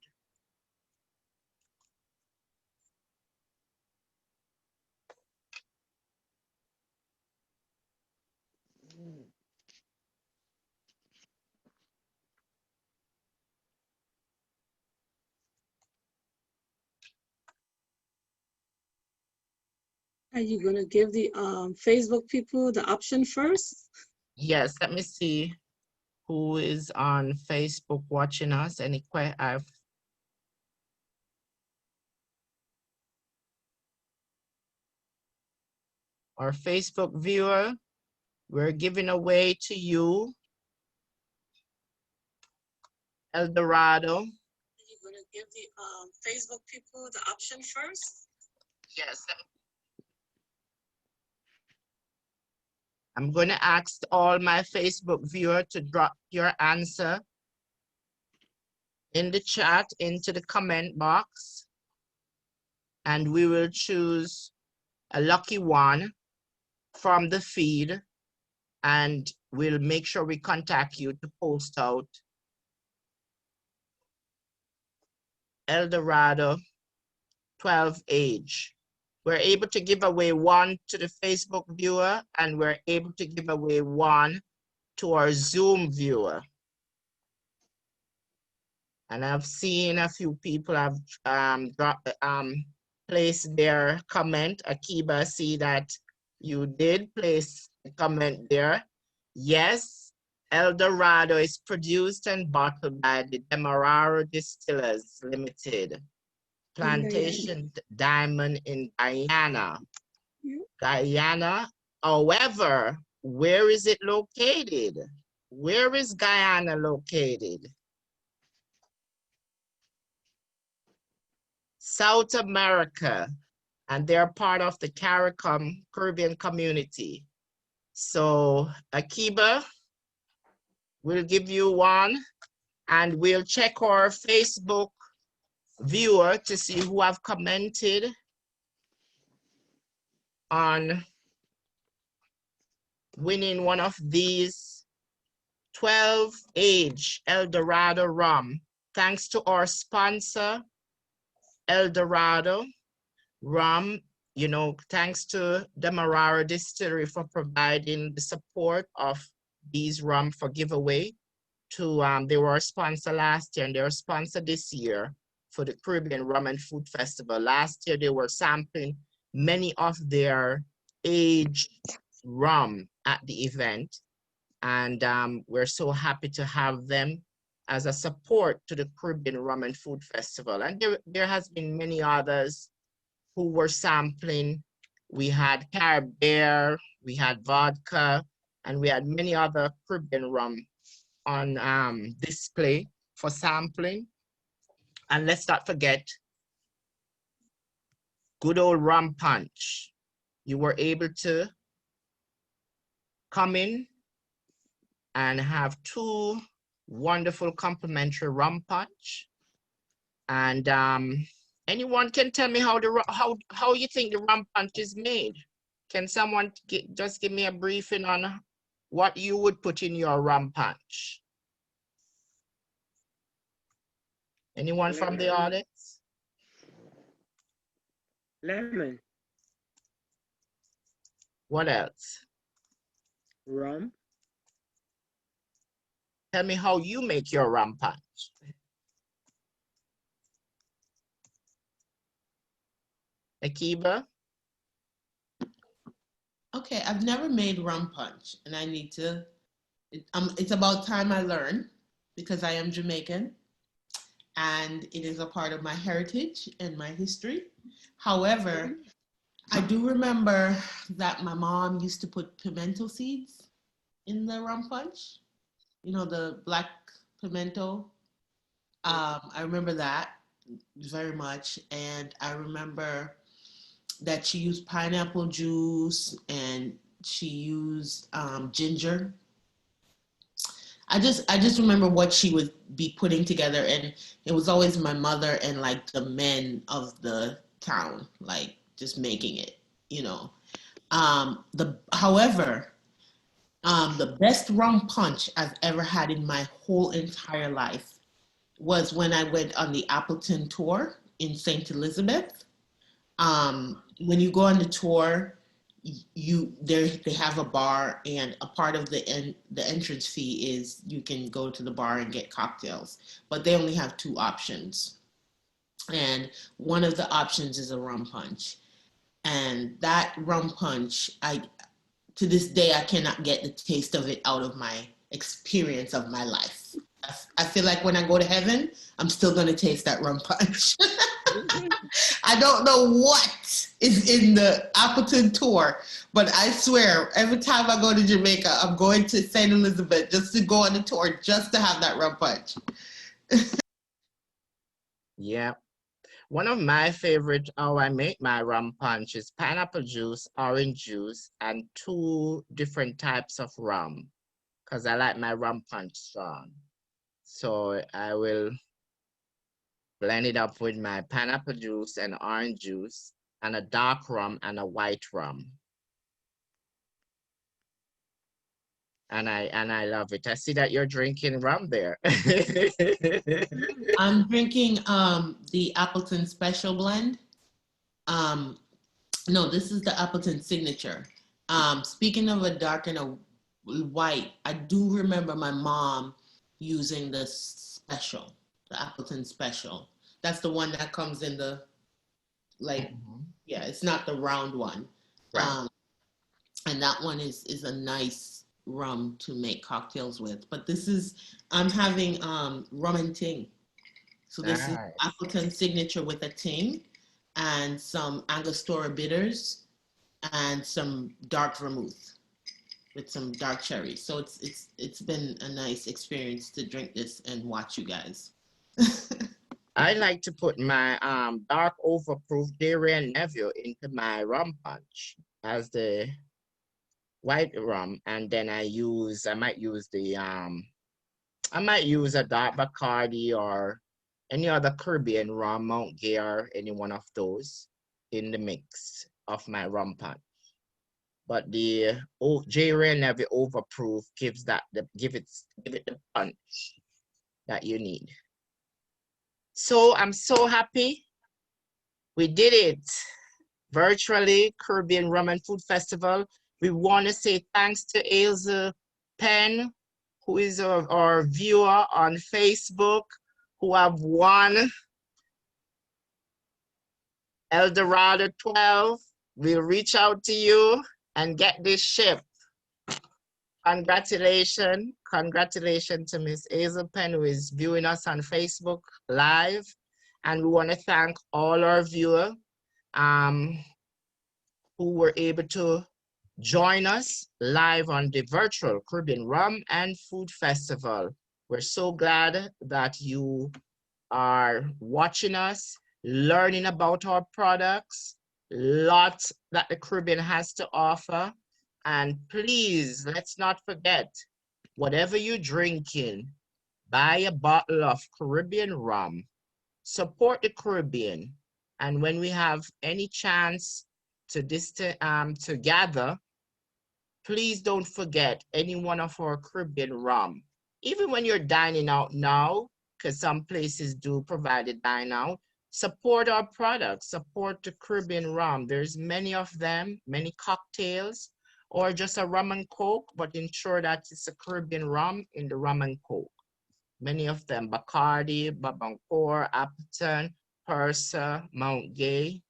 Are you gonna give the Facebook people the option first? Yes, let me see who is on Facebook watching us. Our Facebook viewer, we're giving away to you El Dorado. Are you gonna give the Facebook people the option first? Yes. I'm going to ask all my Facebook viewers to drop your answer in the chat, into the comment box, and we will choose a lucky one from the feed, and we'll make sure we contact you to post out El Dorado 12 age. We're able to give away one to the Facebook viewer, and we're able to give away one to our Zoom viewer. And I've seen a few people have placed their comment. Akiba, see that you did place a comment there. Yes, El Dorado is produced and bottled by the Demerara Distillers Limited. Plantation Diamond in Guyana. Guyana, however, where is it located? Where is Guyana located? South America, and they're part of the Caribbean community. So Akiba, we'll give you one, and we'll check our Facebook viewer to see who have commented on winning one of these 12 age El Dorado rum. Thanks to our sponsor, El Dorado rum, you know, thanks to Demerara Distillery for providing the support of these rum for giveaway to, they were a sponsor last year and they're a sponsor this year for the Caribbean Rum and Food Festival. Last year, they were sampling many of their aged rum at the event. And we're so happy to have them as a support to the Caribbean Rum and Food Festival. And there has been many others who were sampling. We had Caribbean, we had vodka, and we had many other Caribbean rum on display for sampling. And let's not forget good old Rum Punch. You were able to come in and have two wonderful complimentary Rum Punch. And anyone can tell me how you think the Rum Punch is made? Can someone just give me a briefing on what you would put in your Rum Punch? Anyone from the audience? Lemon. What else? Rum. Tell me how you make your Rum Punch. Akiba? Okay, I've never made rum punch, and I need to. It's about time I learn, because I am Jamaican, and it is a part of my heritage and my history. However, I do remember that my mom used to put pimento seeds in the rum punch. You know, the black pimento. I remember that very much. And I remember that she used pineapple juice and she used ginger. I just remember what she would be putting together, and it was always my mother and like the men of the town, like just making it, you know. However, the best rum punch I've ever had in my whole entire life was when I went on the Appleton tour in St. Elizabeth. When you go on the tour, they have a bar, and a part of the entrance fee is you can go to the bar and get cocktails, but they only have two options, and one of the options is a rum punch. And that rum punch, I to this day I cannot get the taste of it out of my experience of my life. I feel like when I go to heaven, I'm still gonna taste that rum punch. I don't know what is in the Appleton tour, but I swear every time I go to Jamaica, I'm going to St. Elizabeth just to go on the tour, just to have that rum punch. Yeah. One of my favorite, how I make my rum punch is pineapple juice, orange juice, and 2 different types of rum, because I like my rum punch strong. So I will blend it up with my pineapple juice and orange juice and a dark rum and a white rum. And I love it. I see that you're drinking rum there. I'm drinking the Appleton Special Blend. No, this is the Appleton Signature. Speaking of a dark and a white, I do remember my mom using the special, the Appleton Special. That's the one that comes in the, like, yeah, it's not the round one. Right. And that one is a nice rum to make cocktails with. But this is, I'm having rum and ting. So this is Appleton Signature with a ting and some Angostura bitters and some dark vermouth with some dark cherries. So it's been a nice experience to drink this and watch you guys. I like to put my dark overproof dairy and nephew into my rum punch as the white rum, and then I might use a dark Bacardi or any other Caribbean rum, Mount Gay, or any one of those in the mix of my rum punch. But the J. Ray Navy overproof gives give it the punch that you need. So I'm so happy we did it virtually, Caribbean Rum and Food Festival. We want to say thanks to Ailsa Penn, who is our viewer on Facebook, who have won Eldorado 12. We'll reach out to you and get this shipped. Congratulations to Miss Ailsa Penn, who is viewing us on Facebook Live. And we want to thank all our viewers who were able to join us live on the virtual Caribbean Rum and Food Festival. We're so glad that you are watching us, learning about our products, lots that the Caribbean has to offer. And please, let's not forget, whatever you're drinking, buy a bottle of Caribbean rum, support the Caribbean. And when we have any chance to gather, please don't forget any one of our Caribbean rum. Even when you're dining out now, because some places do provide a dine out, support our products, support the Caribbean rum. There's many of them, many cocktails, or just a rum and coke, but ensure that it's a Caribbean rum in the rum and coke. Many of them, Bacardi, Babancourt, Appleton, Pursa, Mount Gay.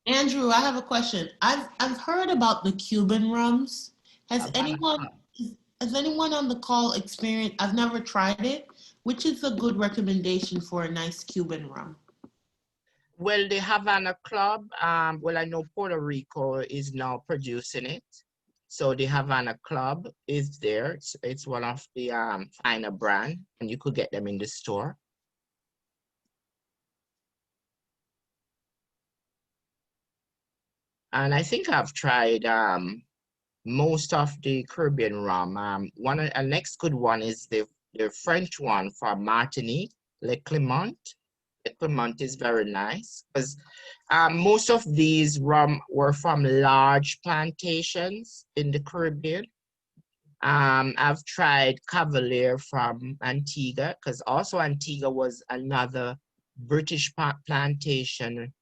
Andrew, I have a question. I've heard about the Cuban rums. Has anyone on the call experienced? I've never tried it. Which is a good recommendation for a nice Cuban rum? Well, the Havana Club, well, I know Puerto Rico is now producing it. So the Havana Club is there. It's one of the finer brand, and you could get them in the store. And I think I've tried most of the Caribbean rum. Next good one is the French one from Martinique, Le Clement. Le Clement is very nice because most of these rum were from large plantations in the Caribbean. I've tried Cavalier from Antigua because also Antigua was another British plantation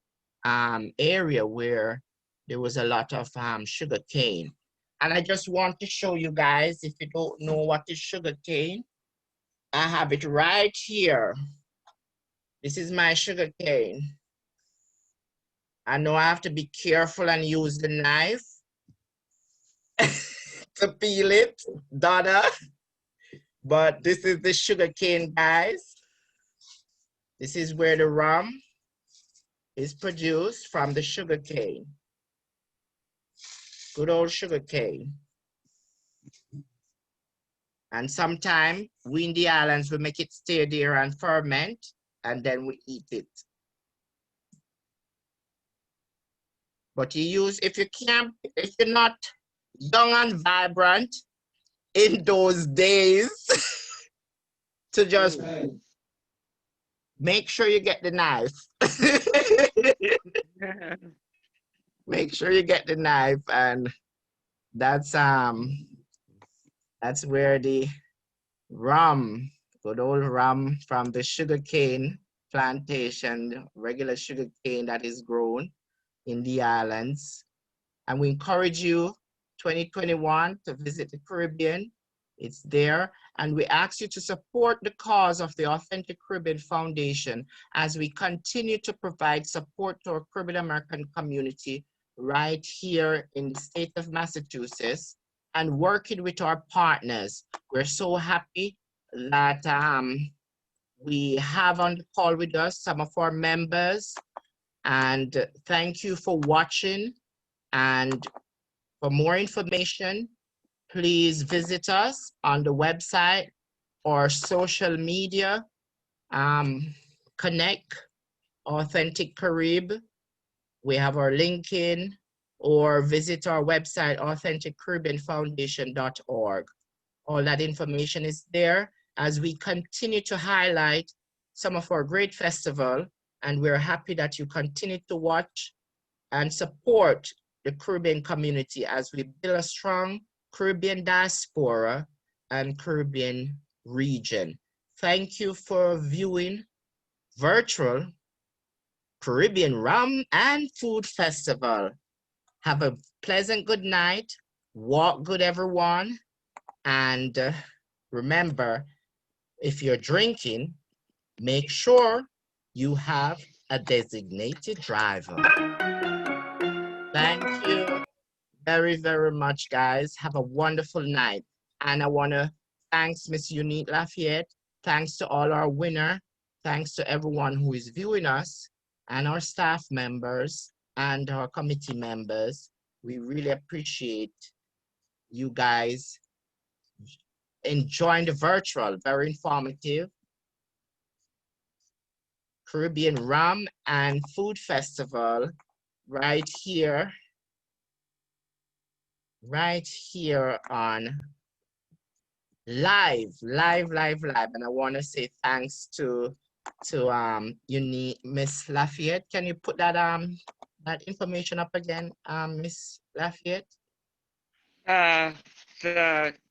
area where there was a lot of sugar cane. And I just want to show you guys, if you don't know what is sugar cane, I have it right here. This is my sugar cane. I know I have to be careful and use the knife to peel it, Donna. But this is the sugar cane, guys. This is where the rum is produced from the sugar cane. Good old sugar cane. And sometimes we in the islands, we make it stay there and ferment, and then we eat it. But you use, if you're not young and vibrant in those days, to just make sure you get the knife. Make sure you get the knife, and that's where the rum, good old rum from the sugarcane plantation, regular sugarcane that is grown in the islands. And we encourage you 2021 to visit the Caribbean. It's there. And we ask you to support the cause of the Authentic Caribbean Foundation as we continue to provide support to our Caribbean American community right here in the state of Massachusetts and working with our partners. We're so happy that we have on the call with us some of our members. And thank you for watching. And for more information, please visit us on the website or social media. Connect Authentic Carib. We have our LinkedIn, or visit our website, AuthenticCaribbeanFoundation.org. All that information is there as we continue to highlight some of our great festival, and we're happy that you continue to watch and support the Caribbean community as we build a strong Caribbean diaspora and Caribbean region. Thank you for viewing virtual Caribbean Rum and Food Festival. Have a pleasant good night. Walk good, everyone. And remember, if you're drinking, make sure you have a designated driver. Thank you very, very much, guys. Have a wonderful night. And I want to thank Miss Unique Lafayette. Thanks to all our winner. Thanks to everyone who is viewing us and our staff members and our committee members. We really appreciate you guys enjoying the virtual, very informative Caribbean Rum and Food Festival right here on live. And I want to say thanks to Unique, Miss Lafayette. Can you put that that information up again, Miss Lafayette?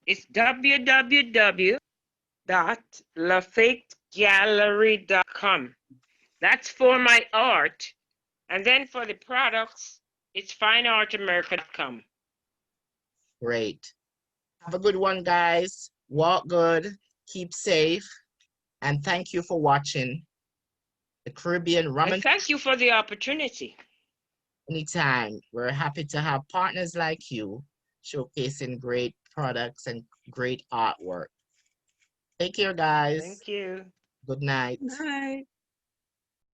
It's www.lafayettegallery.com. That's for my art. And then for the products, it's fineartamerica.com. Great. Have a good one, guys. Walk good, keep safe, and thank you for watching the Caribbean Rum and thank you for the opportunity. Anytime. We're happy to have partners like you showcasing great products and great artwork. Take care, guys. Thank you. Good night. Bye.